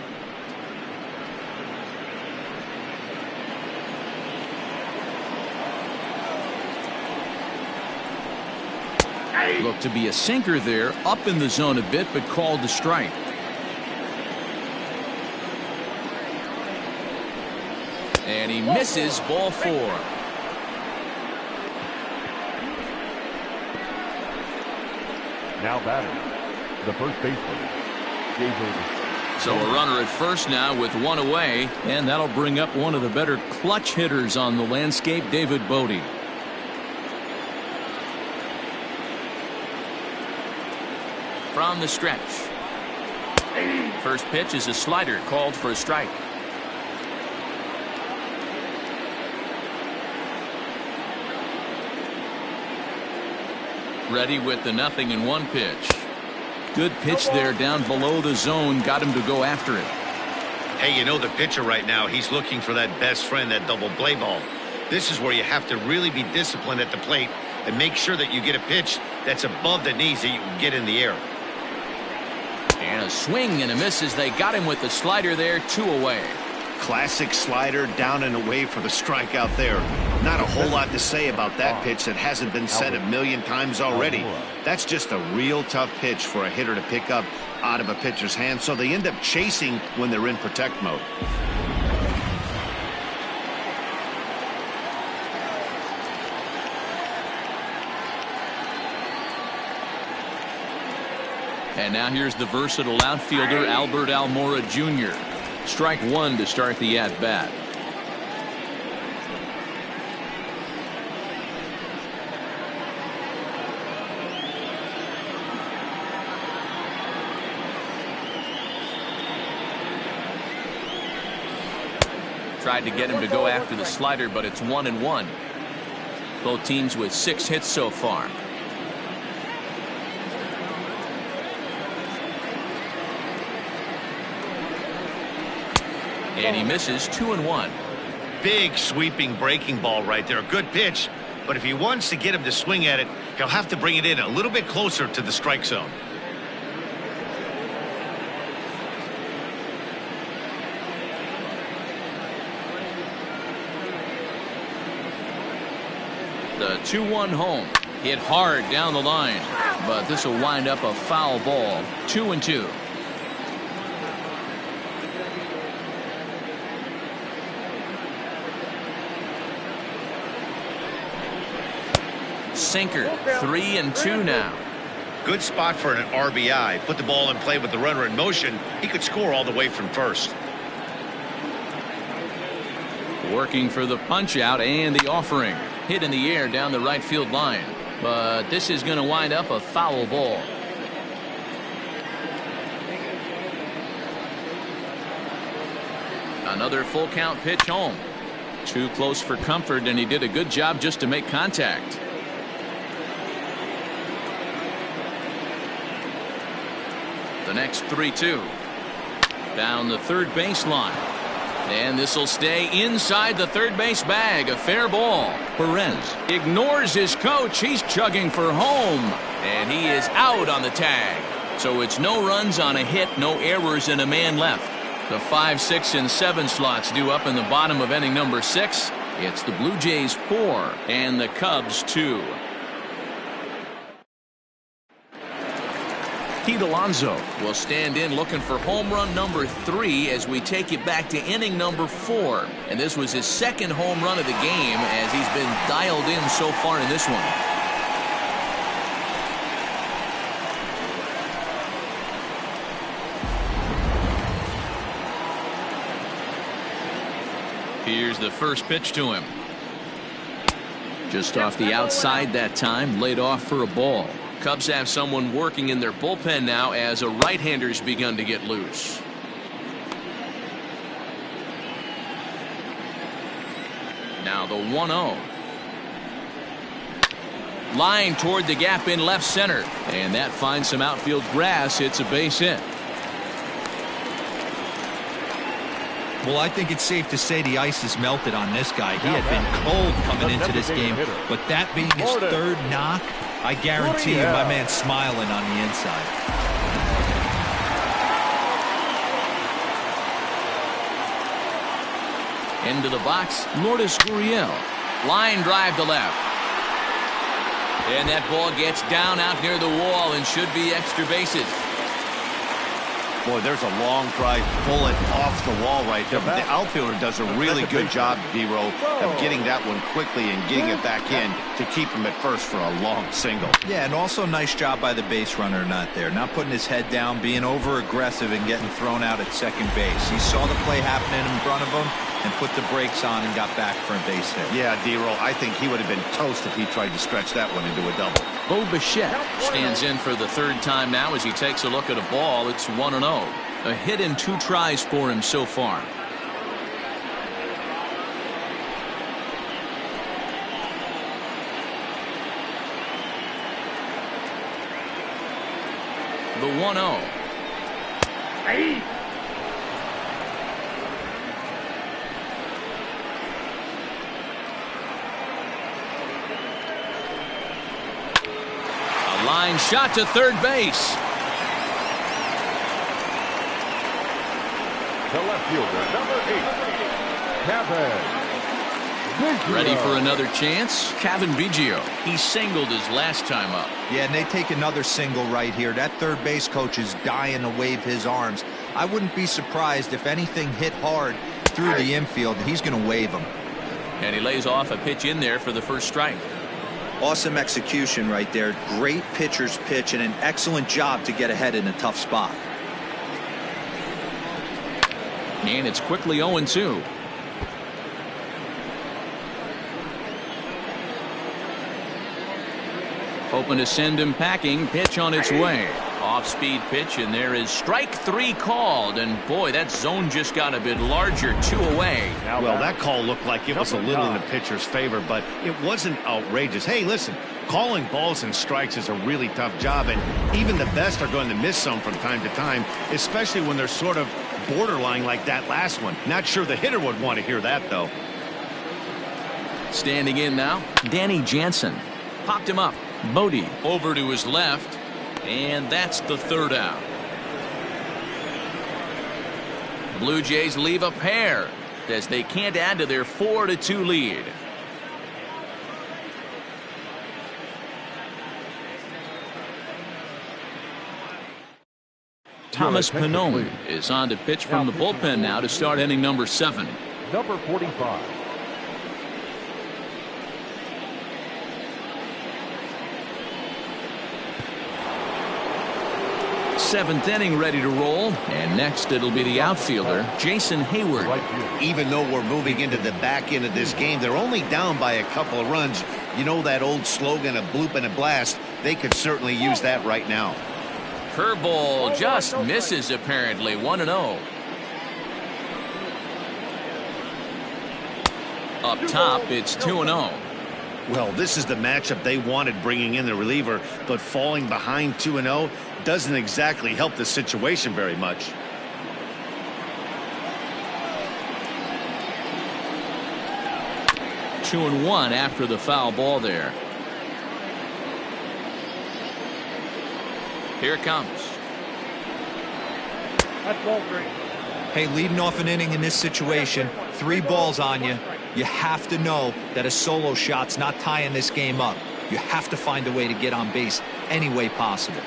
Looked to be a sinker there, up in the zone a bit, but called to strike. And he misses ball 4. Now batting, the first baseman, David. So a runner at first now with 1 away, and that'll bring up one of the better clutch hitters on the landscape, David Bodie. From the stretch. First pitch is a slider called for a strike. Ready with the 0-1 pitch. Good pitch there down below the zone. Got him to go after it. Hey, you know the pitcher right now, he's looking for that best friend, that double play ball. This is where you have to really be disciplined at the plate and make sure that you get a pitch that's above the knees that you can get in the air. And a swing and a miss as they got him with the slider there. 2 away. Classic slider down and away for the strikeout there. Not a whole lot to say about that pitch that hasn't been said a million times already. That's just a real tough pitch for a hitter to pick up out of a pitcher's hand, so they end up chasing when they're in protect mode. And now here's the versatile outfielder, Albert Almora Jr. Strike one to start the at-bat. Tried to get him to go after the slider, but it's 1-1. Both teams with 6 hits so far. And he misses 2-1. Big sweeping breaking ball right there. A good pitch, but if he wants to get him to swing at it, he'll have to bring it in a little bit closer to the strike zone. The 2-1 home. Hit hard down the line, but this will wind up a foul ball. 2-2. Sinker. 3-2 now. Good spot for an RBI. Put the ball in play with the runner in motion. He could score all the way from first. Working for the punch out and the offering. Hit in the air down the right field line, but this is going to wind up a foul ball. Another full count pitch home. Too close for comfort, and he did a good job just to make contact. The next 3-2. Down the third baseline. And this will stay inside the third base bag. A fair ball. Perez ignores his coach. He's chugging for home. And he is out on the tag. So it's no runs on a hit, no errors, and a man left. The 5, 6, and 7 slots due up in the bottom of inning number 6. It's the Blue Jays 4 and the Cubs 2. Pete Alonso will stand in looking for home run number 3 as we take it back to inning number 4. And this was his second home run of the game as he's been dialed in so far in this one. Here's the first pitch to him. Just off the outside that time, laid off for a ball. Cubs have someone working in their bullpen now as a right-hander's begun to get loose. Now the 1-0. Line toward the gap in left center. And that finds some outfield grass. It's a base hit. Well, I think it's safe to say the ice has melted on this guy. He had been cold coming into this game, but that being his third knock, I guarantee you my man's smiling on the inside. Into the box, Lourdes Gurriel. Line drive to left. And that ball gets down out near the wall and should be extra bases. Boy, there's a long drive bullet off the wall right there. But the outfielder does a really good job, D-Row, of getting that one quickly and getting it back in to keep him at first for a long single. Yeah, and also nice job by the base runner not there. Not putting his head down, being over-aggressive and getting thrown out at second base. He saw the play happening in front of him and put the brakes on and got back for a base hit. Yeah, D-Row, I think he would have been toast if he tried to stretch that one into a double. Bo Bichette stands in for the third time now as he takes a look at a ball. It's 1-0. A hit in 2 tries for him so far. The 1-0. Hey. Line shot to third base. The left fielder, number 8, Chavez. Ready for another chance? Cavan Biggio. He singled his last time up. Yeah, and they take another single right here. That third base coach is dying to wave his arms. I wouldn't be surprised if anything hit hard through the infield. He's going to wave them. And he lays off a pitch in there for the first strike. Awesome execution right there. Great pitcher's pitch and an excellent job to get ahead in a tough spot. And it's quickly 0-2. Hoping to send him packing. Pitch on its way. Off-speed pitch, and there is strike 3 called. And boy, that zone just got a bit larger. 2 away. Well, that call looked like it was a little in the pitcher's favor, but it wasn't outrageous. Hey, listen, calling balls and strikes is a really tough job, and even the best are going to miss some from time to time, especially when they're sort of borderline like that last one. Not sure the hitter would want to hear that, though. Standing in now, Danny Jansen. Popped him up. Bodie over to his left, and that's the third out. Blue Jays leave a pair as they can't add to their 4-2 lead. Thomas Pannone is on to pitch from the bullpen now to start inning number 7. Number 45. Seventh inning ready to roll, and next it'll be the outfielder Jason Hayward. Even though we're moving into the back end of this game, they're only down by a couple of runs. You know that old slogan, a bloop and a blast? They could certainly use that right now. Curveball just misses apparently. 1-0. Up top, it's 2-0. Well, this is the matchup they wanted, bringing in the reliever, but falling behind 2-0 doesn't exactly help the situation very much. Two and one after the foul ball there. Here it comes. That's ball 3. Hey, leading off an inning in this situation, 3 balls on you. You have to know that a solo shot's not tying this game up. You have to find a way to get on base any way possible.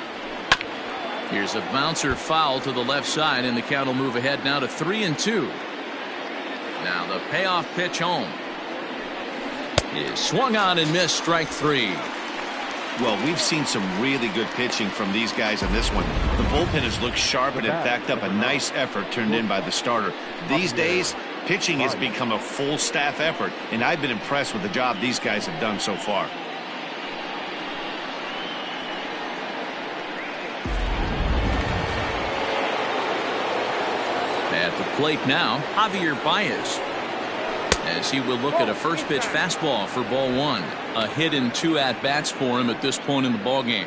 Here's a bouncer foul to the left side, and the count will move ahead now to 3-2. Now the payoff pitch home is swung on and missed. Strike 3. Well, we've seen some really good pitching from these guys in this one. The bullpen has looked sharp and it backed up a nice effort turned in by the starter. These days, pitching has become a full staff effort, and I've been impressed with the job these guys have done so far. At the plate now, Javier Baez, as he will look at a first pitch fastball for ball 1. A hit in 2 at-bats for him at this point in the ball game.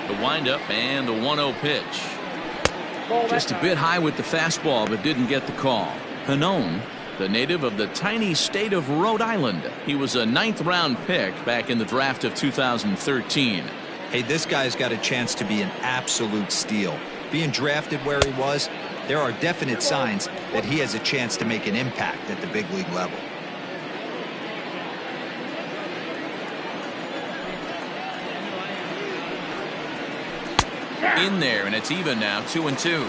The windup and the 1-0 pitch. Just a bit high with the fastball, but didn't get the call. Pannone, the native of the tiny state of Rhode Island. He was a 9th-round pick back in the draft of 2013. Hey, this guy's got a chance to be an absolute steal. Being drafted where he was, there are definite signs that he has a chance to make an impact at the big league level. In there, and it's even now, 2-2.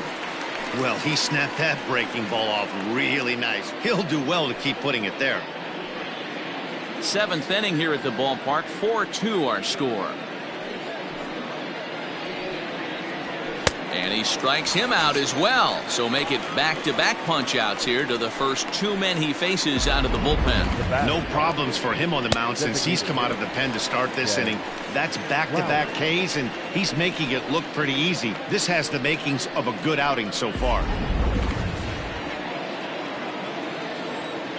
Well, he snapped that breaking ball off really nice. He'll do well to keep putting it there. 7th inning here at the ballpark. 4-2 our score. And he strikes him out as well. So make it back-to-back punch-outs here to the first 2 men he faces out of the bullpen. No problems for him on the mound since he's come out of the pen to start this inning. That's back-to-back Ks, and he's making it look pretty easy. This has the makings of a good outing so far.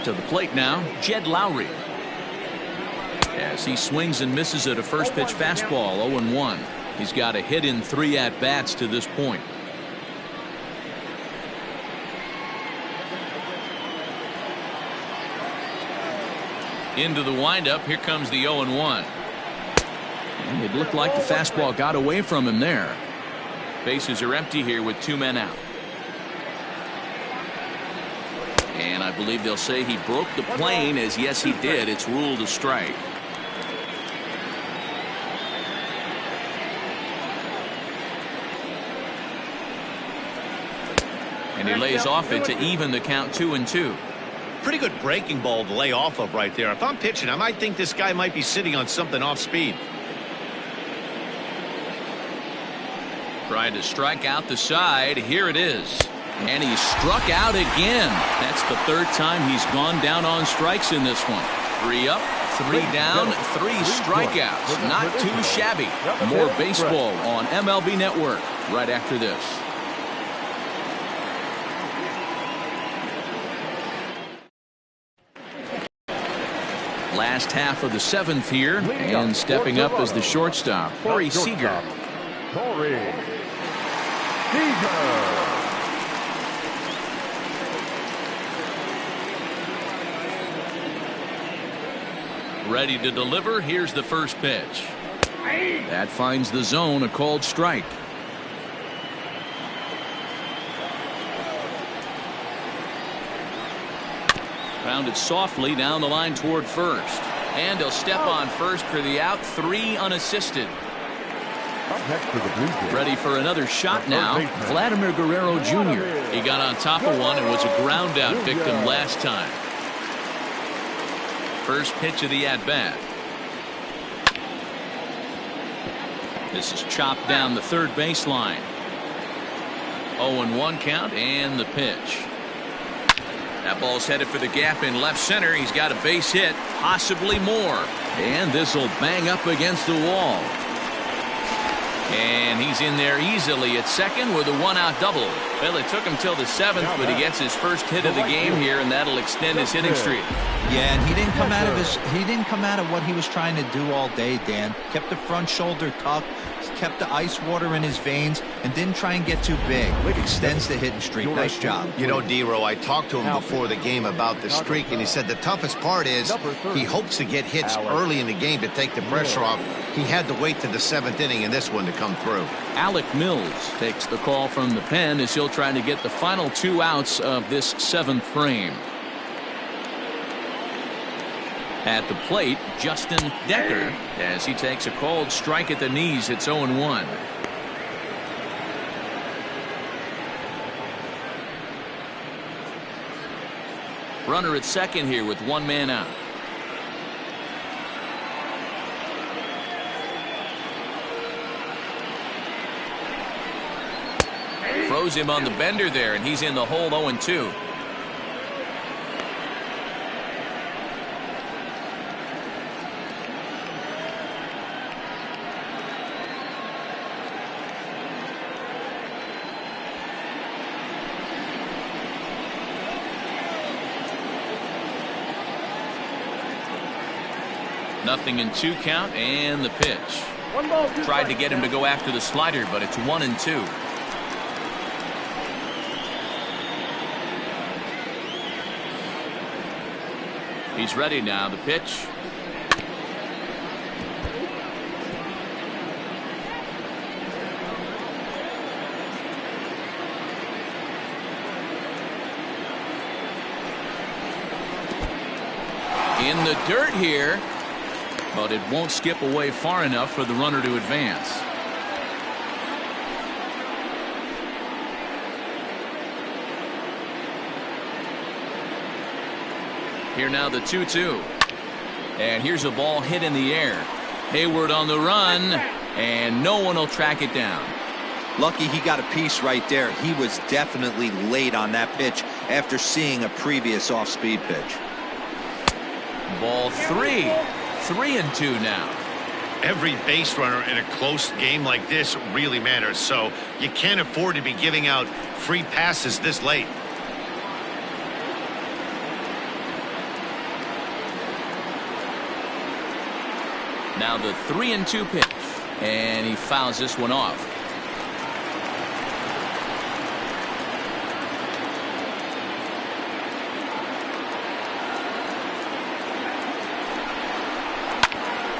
To the plate now, Jed Lowry. As he swings and misses at a first pitch fastball, 0-1. He's got a hit in 3 at-bats to this point. Into the windup, here comes the 0-1. And it looked like the fastball got away from him there. Bases are empty here with 2 men out. And I believe they'll say he broke the plane, as yes he did. It's ruled a strike. And he lays off it to even the count 2-2. Pretty good breaking ball to lay off of right there. If I'm pitching, I might think this guy might be sitting on something off speed. Trying to strike out the side. Here it is. And he struck out again. That's the 3rd time he's gone down on strikes in this one. 3 up, 3 down, 3 strikeouts. Not too shabby. More baseball on MLB Network right after this. Last half of the 7th here, and stepping up as the shortstop, Corey Seager. Corey Seager. Ready to deliver. Here's the first pitch. That finds the zone, a called strike. Grounded softly down the line toward first. And he'll step on first for the out. 3 unassisted. Ready for another shot now. Vladimir Guerrero Jr. He got on top of one and was a ground out victim last time. First pitch of the at-bat. This is chopped down the 3rd baseline. 0-1 count and the pitch. That ball's headed for the gap in left center. He's got a base hit, possibly more. And this will bang up against the wall. And he's in there easily at second with a 1-out double. Well, it took him till the 7th, but he gets his first hit of the game here, and that'll extend his hitting streak. Yeah, and he didn't come out of what he was trying to do all day, Dan. Kept the front shoulder tucked, kept the ice water in his veins, and didn't try and get too big. Extends the hitting streak. Nice job. You know, D-Row, I talked to him before the game about the streak, and he said the toughest part is he hopes to get hits early in the game to take the pressure off. He had to wait to the 7th inning in this one to come through. Alec Mills takes the call from the pen as he'll try to get the final 2 outs of this 7th frame. At the plate, Justin Decker, as he takes a called strike at the knees. It's 0-1. Runner at second here with 1 man out. Throws him on the bender there, and he's in the hole. 0-2. Nothing in 2 count and the pitch. Tried to get him to go after the slider, but it's 1-2. He's ready now. The pitch. In the dirt here, but it won't skip away far enough for the runner to advance. Here now the 2-2. And here's a ball hit in the air. Hayward on the run, and no one will track it down. Lucky he got a piece right there. He was definitely late on that pitch after seeing a previous off-speed pitch. Ball 3. 3-2 now. Every base runner in a close game like this really matters, so you can't afford to be giving out free passes this late. Now the 3-2 pitch, and he fouls this one off.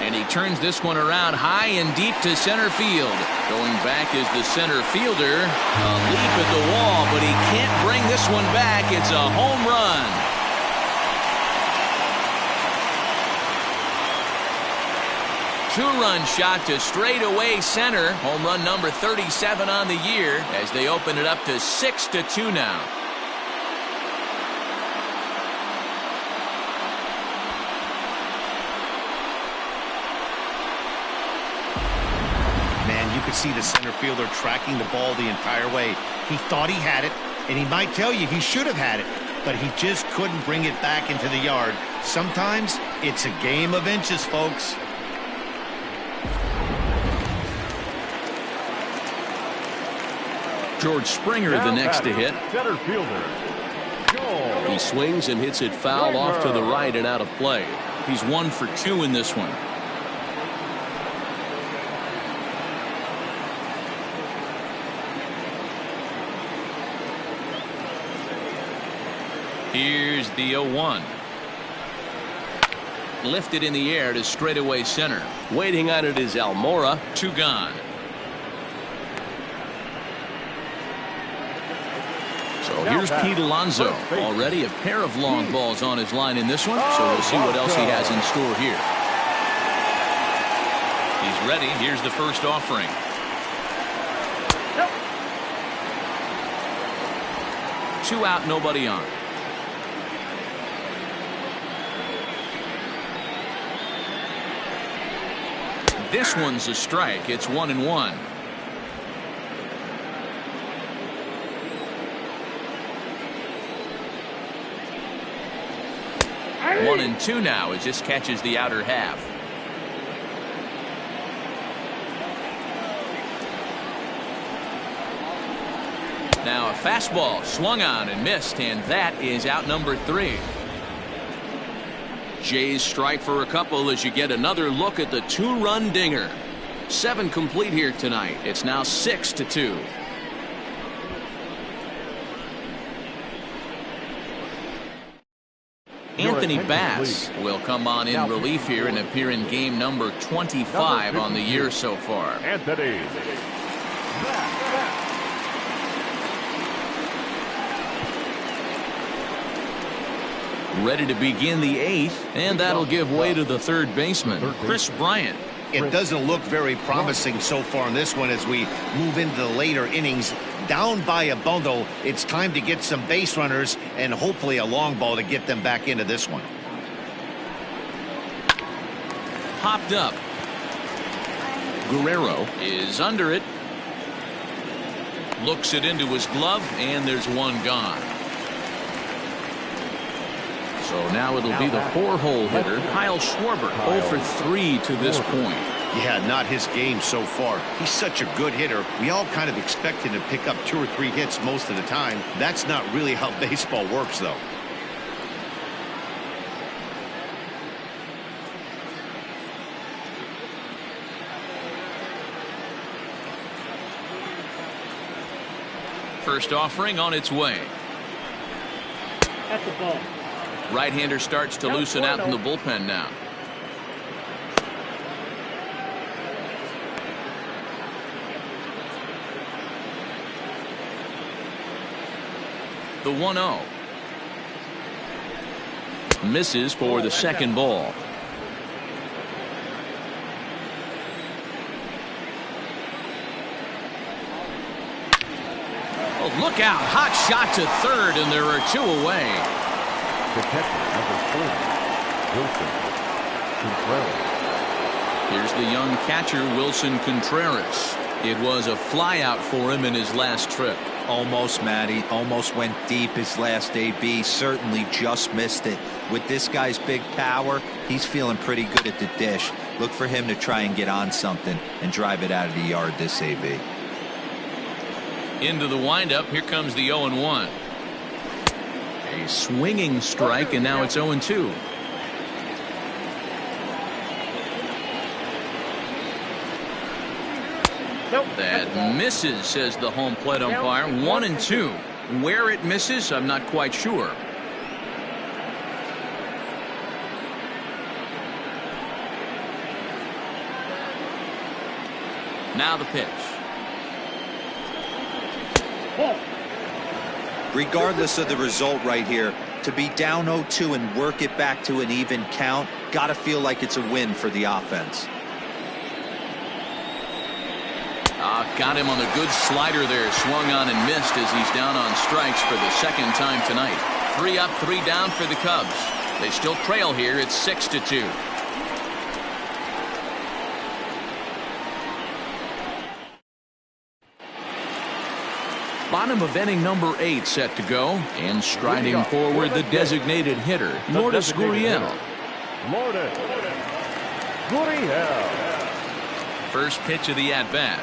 And And he turns this one around high and deep to center field. Going back is the center fielder. A leap at the wall, but he can't bring this one back. It's a home run. Two-run shot to straightaway center. Home run number 37 on the year as they open it up to 6-2 now. Man, you could see the center fielder tracking the ball the entire way. He thought he had it, and he might tell you he should have had it, but he just couldn't bring it back into the yard. Sometimes it's a game of inches, folks. George Springer the next to hit. Center fielder. He swings and hits it foul off to the right and out of play. He's 1 for 2 in this one. Here's the 0-1. Lifted in the air to straightaway center. Waiting on it is Almora. 2 gone. So here's Pete Alonso. Already a pair of long balls on his line in this one, so we'll see what else he has in store here. He's ready. Here's the first offering. Two out, nobody on. This one's a strike. It's 1-1. Hey! 1-2 now as this catches the outer half. Now a fastball swung on and missed, and that is out number 3. Jays strike for a couple as you get another look at the 2-run dinger. 7 complete here tonight. It's now 6-2. Anthony Bass will come on in relief here and appear in game number 25 on the year so far. Anthony. Ready to begin the 8th, and that'll give way to the third baseman, Chris Bryant. It doesn't look very promising so far in this one as we move into the later innings. Down by a bundle, it's time to get some base runners and hopefully a long ball to get them back into this one. Popped up. Guerrero is under it. Looks it into his glove, and there's one gone. So now it'll be the 4-hole hitter, Kyle Schwarber, 0 for 3 to this point. Yeah, not his game so far. He's such a good hitter. We all kind of expect him to pick up 2 or 3 hits most of the time. That's not really how baseball works, though. First offering on its way. That's the ball. Right-hander starts to loosen out in the bullpen now. The 1-0. Misses for the second ball. Oh, look out. Hot shot to third, and there are 2 away. The catcher, number 4, Wilson Contreras. Here's the young catcher, Wilson Contreras. It was a flyout for him in his last trip. Almost, Matty. Almost went deep his last AB. Certainly just missed it. With this guy's big power, he's feeling pretty good at the dish. Look for him to try and get on something and drive it out of the yard this AB. Into the windup. Here comes the 0-1. A swinging strike, and now it's 0-2. That misses, says the home plate umpire. 1-2. Where it misses, I'm not quite sure. Now the pitch. Regardless of the result right here, to be down 0-2 and work it back to an even count, gotta feel like it's a win for the offense. Got him on the good slider there. Swung on and missed as he's down on strikes for the second time tonight. 3 up, 3 down for the Cubs. They still trail here. It's 6-2. Bottom of inning number 8 set to go, and striding forward the designated hitter, Lourdes Gurriel. Lourdes Gurriel. First pitch of the at-bat.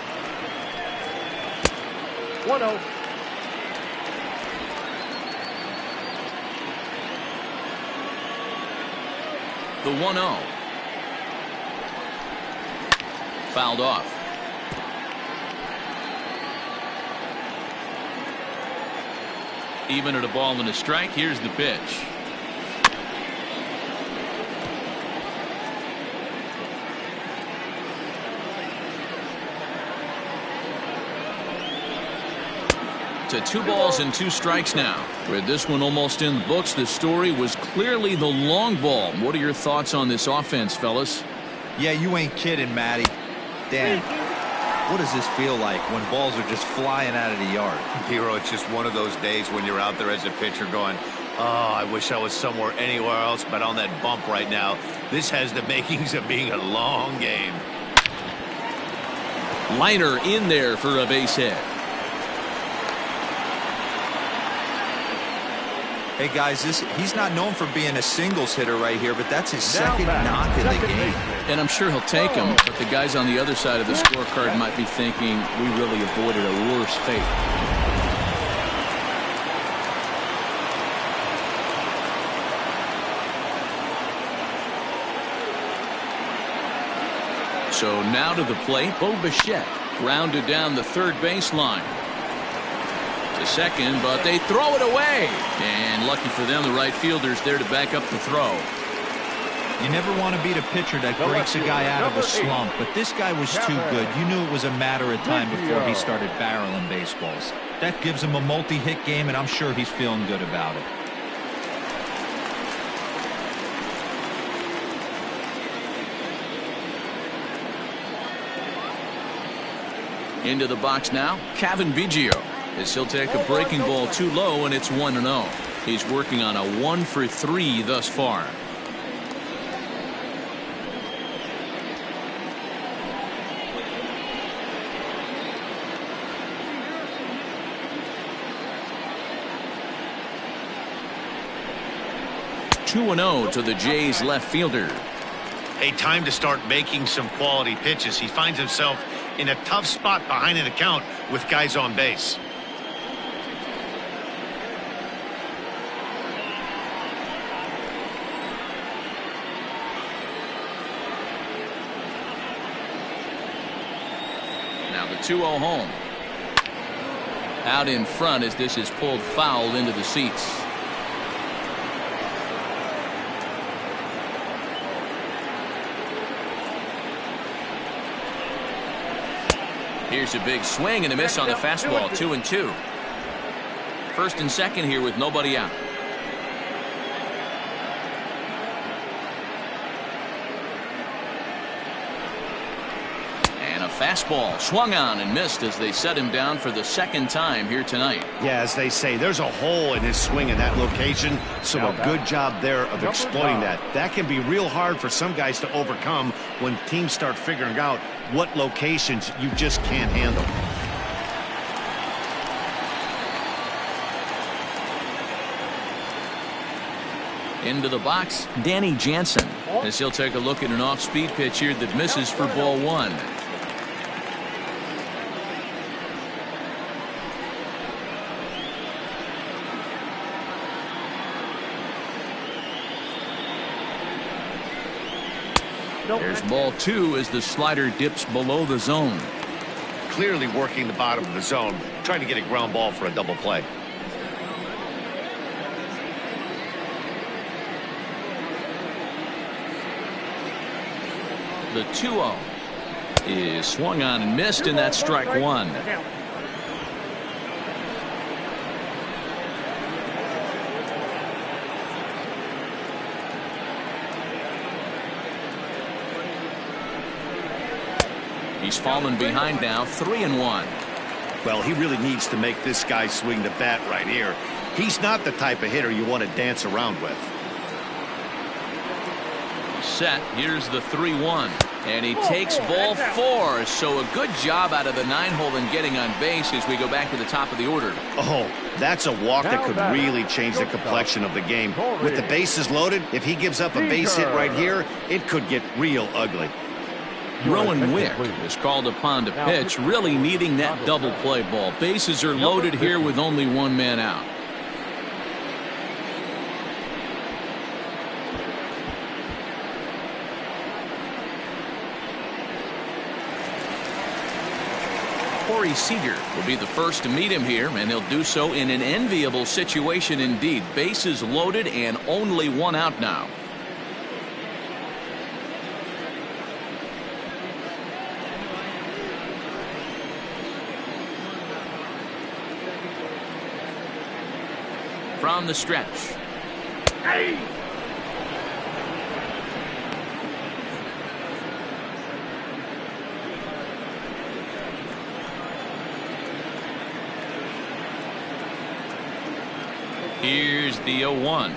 1-0. The 1-0. Fouled off. Even at a ball and a strike. Here's the pitch. To 2 balls and 2 strikes now. With this one almost in the books, the story was clearly the long ball. What are your thoughts on this offense, fellas? Yeah, you ain't kidding, Matty. Dan, what does this feel like when balls are just flying out of the yard? Hero, it's just one of those days when you're out there as a pitcher going, oh, I wish I was somewhere anywhere else but on that bump right now. This has the makings of being a long game. Liner in there for a base hit. Hey, guys, he's not known for being a singles hitter right here, but that's his second knock of the game. And I'm sure he'll take him, but the guys on the other side of the scorecard might be thinking we really avoided a worse fate. So now to the plate, Bo Bichette, grounded down the third baseline. To second, but they throw it away. And lucky for them, the right fielder's there to back up the throw. You never want to beat a pitcher that breaks a guy out of a slump, but this guy was too good. You knew it was a matter of time before he started barreling baseballs. That gives him a multi-hit game, and I'm sure he's feeling good about it. Into the box now, Cavan Biggio. As he'll take a breaking ball too low, and it's 1-0. He's working on a 1-for-3 thus far. (2-0) to the Jays left fielder. Hey, time to start making some quality pitches. He finds himself in a tough spot behind an account with guys on base. Now the 2-0 home. Out in front as this is pulled foul into the seats. Here's a big swing and a miss on the fastball. 2-2. First and second here with nobody out. And a fastball swung on and missed as they set him down for the second time here tonight. Yeah, as they say, there's a hole in his swing in that location, so a good job there of exploiting that. That can be real hard for some guys to overcome when teams start figuring out what locations you just can't handle. Into the box, Danny Jansen, as he'll take a look at an off-speed pitch here that misses for ball 1. There's ball 2 as the slider dips below the zone. Clearly working the bottom of the zone, trying to get a ground ball for a double play. The 2-0 is swung on and missed, and that's strike one. He's fallen behind now, 3-1. Well, he really needs to make this guy swing the bat right here. He's not the type of hitter you want to dance around with. Set. Here's the 3-1. And he takes ball 4. So a good job out of the 9-hole in getting on base as we go back to the top of the order. Oh, that's a walk that could really change the complexion of the game. With the bases loaded, if he gives up a base hit right here, it could get real ugly. Rowan Wick is called upon to pitch, really needing that double play ball. Bases are loaded here with only one man out. Corey Seager will be the first to meet him here, and he'll do so in an enviable situation indeed. Bases loaded and only one out now. From the stretch. Hey! Here's the 0-1. And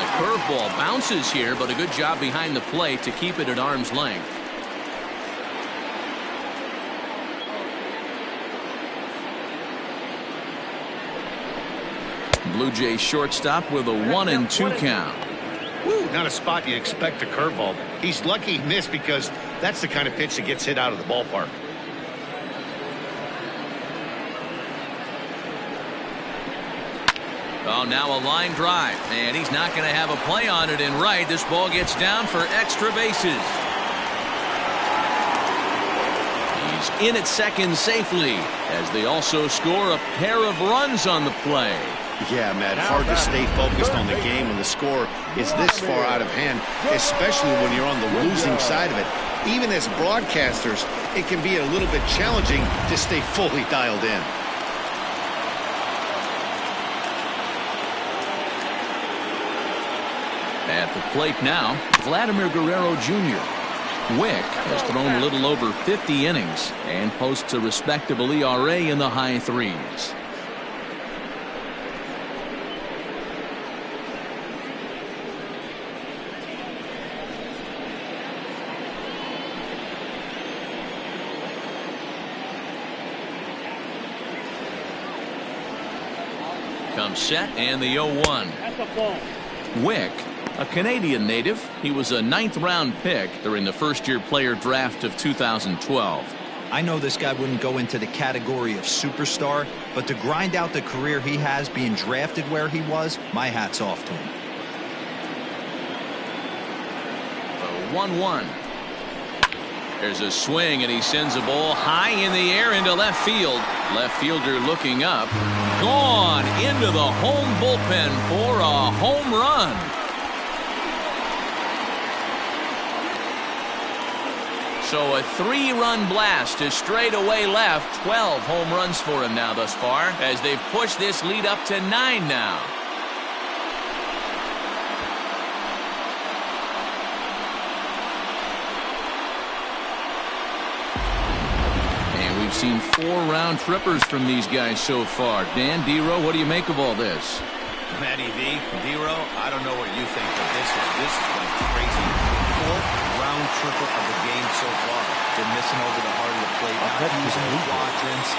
the curveball bounces here, but a good job behind the plate to keep it at arm's length. Blue Jays shortstop with a 1-2 count. Woo, not a spot you'd expect a curveball. He's lucky he missed because that's the kind of pitch that gets hit out of the ballpark. Oh, now a line drive, and he's not going to have a play on it in right. This ball gets down for extra bases. He's in at second safely as they also score a pair of runs on the play. Yeah, Matt, hard to stay focused on the game when the score is this far out of hand, especially when you're on the losing side of it. Even as broadcasters, it can be a little bit challenging to stay fully dialed in. At the plate now, Vladimir Guerrero Jr. Wick has thrown a little over 50 innings and posts a respectable ERA in the high 3s. Comes set and the 0-1. Wick, a Canadian native. He was a 9th-round pick during the first-year player draft of 2012. I know this guy wouldn't go into the category of superstar, but to grind out the career he has being drafted where he was, my hat's off to him. 1-1. There's a swing, and he sends a ball high in the air into left field. Left fielder looking up. Gone into the home bullpen for a home run. So a 3-run blast to straightaway left. 12 home runs for him now thus far as they've pushed this lead up to 9 now. We've seen 4 round trippers from these guys so far. Dan, Dero, what do you make of all this? Matty V, Dero, I don't know what you think, but this is like crazy. 4th round tripper of the game so far. Been missing over the heart of the plate, not using the quadrants.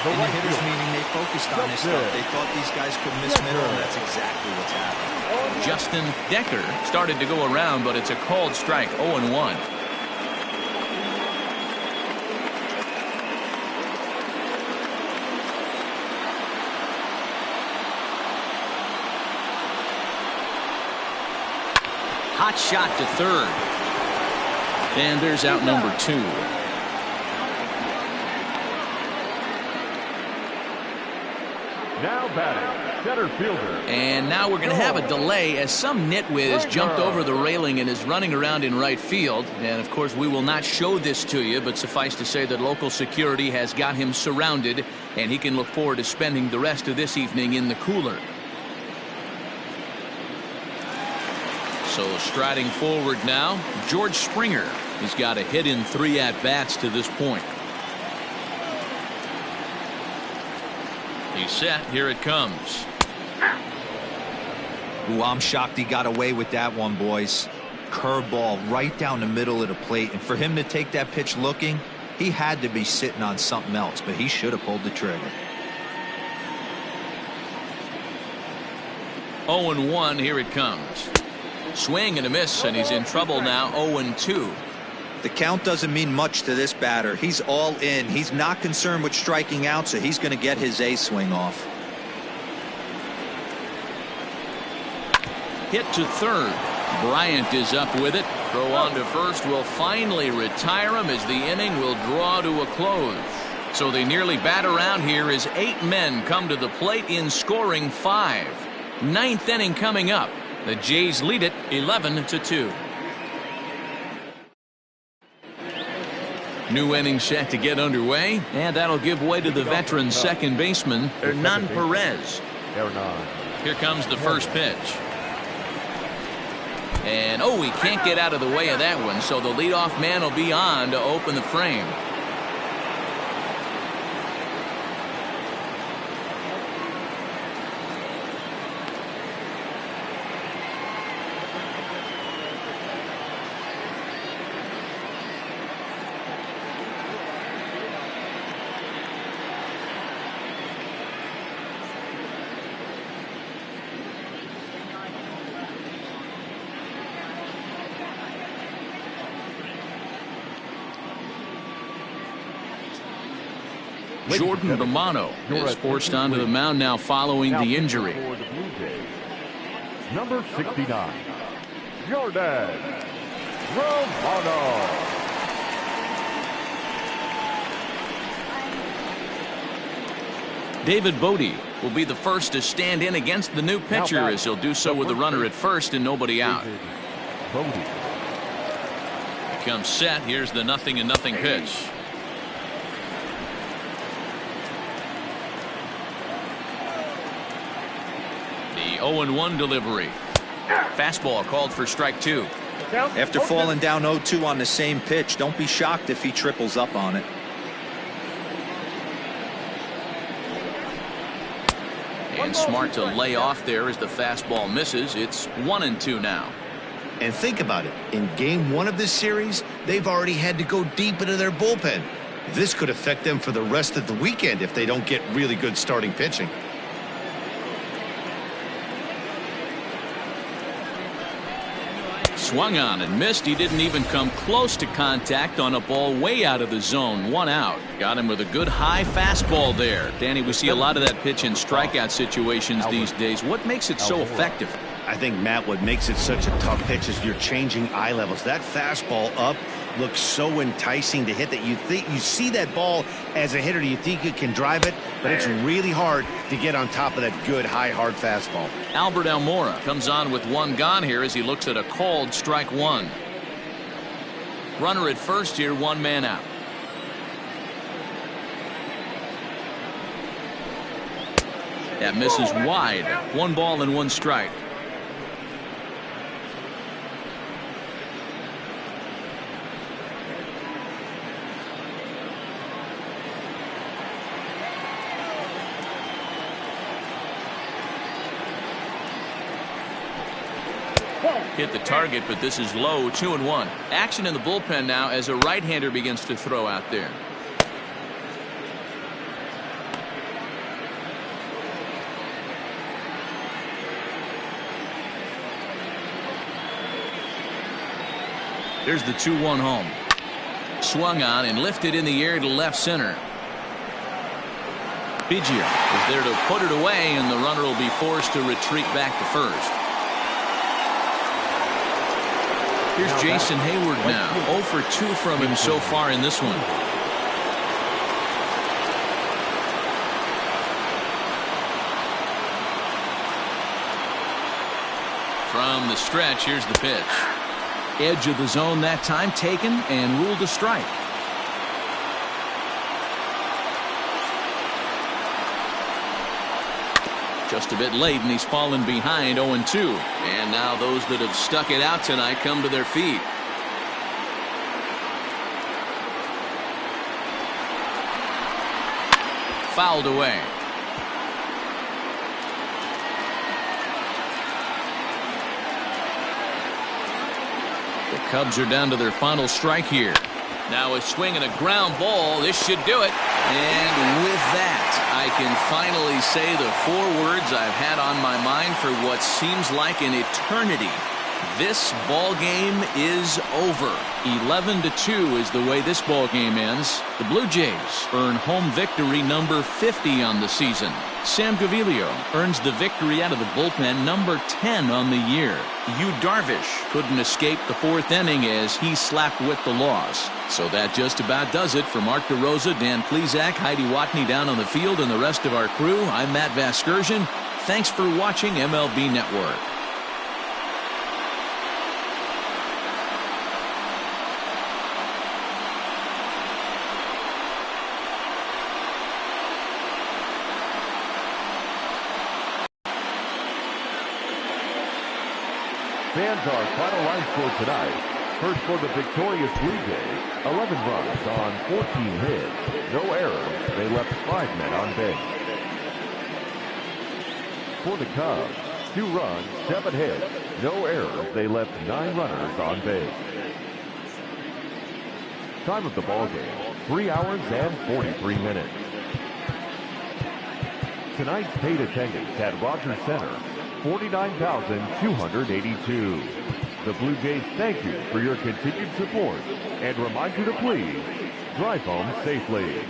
In the hitters meeting, they focused on this stuff. They thought these guys could miss middle, and that's exactly what's happening. Justin Decker started to go around, but it's a called strike, 0-1. Hot shot to third. And there's out number 2. Now batting, Center fielder. And now we're going to have a delay as some nitwit has jumped over the railing and is running around in right field. And, of course, we will not show this to you, but suffice to say that local security has got him surrounded, and he can look forward to spending the rest of this evening in the cooler. So striding forward now, George Springer. He's got a hit in 3 at-bats to this point. He's set. Here it comes. Ooh, I'm shocked he got away with that one, boys. Curveball right down the middle of the plate. And for him to take that pitch looking, he had to be sitting on something else, but he should have pulled the trigger. 0-1. Here it comes. Swing and a miss, and he's in trouble now. 0-2. The count doesn't mean much to this batter. He's all in. He's not concerned with striking out, so he's going to get his A swing off. Hit to third. Bryant is up with it. Throw on to first will finally retire him as the inning will draw to a close. So they nearly bat around here as 8 men come to the plate in scoring 5. 9th inning coming up. The Jays lead it 11-2. New inning set to get underway, and that'll give way to the veteran second baseman, Hernan Perez. Here comes the first pitch. And, he can't get out of the way of that one, so the leadoff man will be on to open the frame. Jordan Romano is forced onto the mound now following the injury. Number 69, Jordan Romano. David Bodie will be the first to stand in against the new pitcher as he'll do so with a runner at first and nobody out. He comes set. Here's the 0-0 pitch. The 0-1 delivery. Fastball called for strike 2. After falling down 0-2 on the same pitch, don't be shocked if he triples up on it. And smart to lay off there as the fastball misses. It's 1-2 now. And think about it. In game 1 of this series, they've already had to go deep into their bullpen. This could affect them for the rest of the weekend if they don't get really good starting pitching. Swung on and missed. He didn't even come close to contact on a ball way out of the zone. 1 out. Got him with a good high fastball there. Danny, we see a lot of that pitch in strikeout situations these days. What makes it so effective? I think, Matt, what makes it such a tough pitch is you're changing eye levels. That fastball up looks so enticing to hit that you see that ball as a hitter, you think you can drive it, but it's really hard to get on top of that good high hard fastball. Albert Almora comes on with 1 gone here as he looks at a called strike 1. Runner at first here, 1 man out. That misses wide. 1 ball and 1 strike. Hit the target, but this is low. 2-1. Action in the bullpen now as a right-hander begins to throw out there. There's the 2-1 home. Swung on and lifted in the air to left center. Biggio is there to put it away, and the runner will be forced to retreat back to first. Here's Jason Hayward now. 0 for 2 from him so far in this one. From the stretch, here's the pitch. Edge of the zone that time taken and ruled a strike. Just a bit late, and he's fallen behind 0-2. And now those that have stuck it out tonight come to their feet. Fouled away. The Cubs are down to their final strike here. Now a swing and a ground ball. This should do it. And with that, I can finally say the 4 words I've had on my mind for what seems like an eternity. This ball game is over. 11-2 is the way this ball game ends. The Blue Jays earn home victory number 50 on the season. Sam Gaviglio earns the victory out of the bullpen number 10 on the year. Yu Darvish couldn't escape the 4th inning as he slapped with the loss. So that just about does it. For Mark DeRosa, Dan Plesac, Heidi Watney down on the field, and the rest of our crew, I'm Matt Vasgersian. Thanks for watching MLB Network. Fans, our final line score tonight. First for the victorious Blue Jays, 11 runs on 14 hits. No errors. They left 5 men on base. For the Cubs, 2 runs, 7 hits. No errors. They left 9 runners on base. Time of the ball game, 3 hours and 43 minutes. Tonight's paid attendance at Rogers Center, 49,282. The Blue Jays thank you for your continued support and remind you to please drive home safely.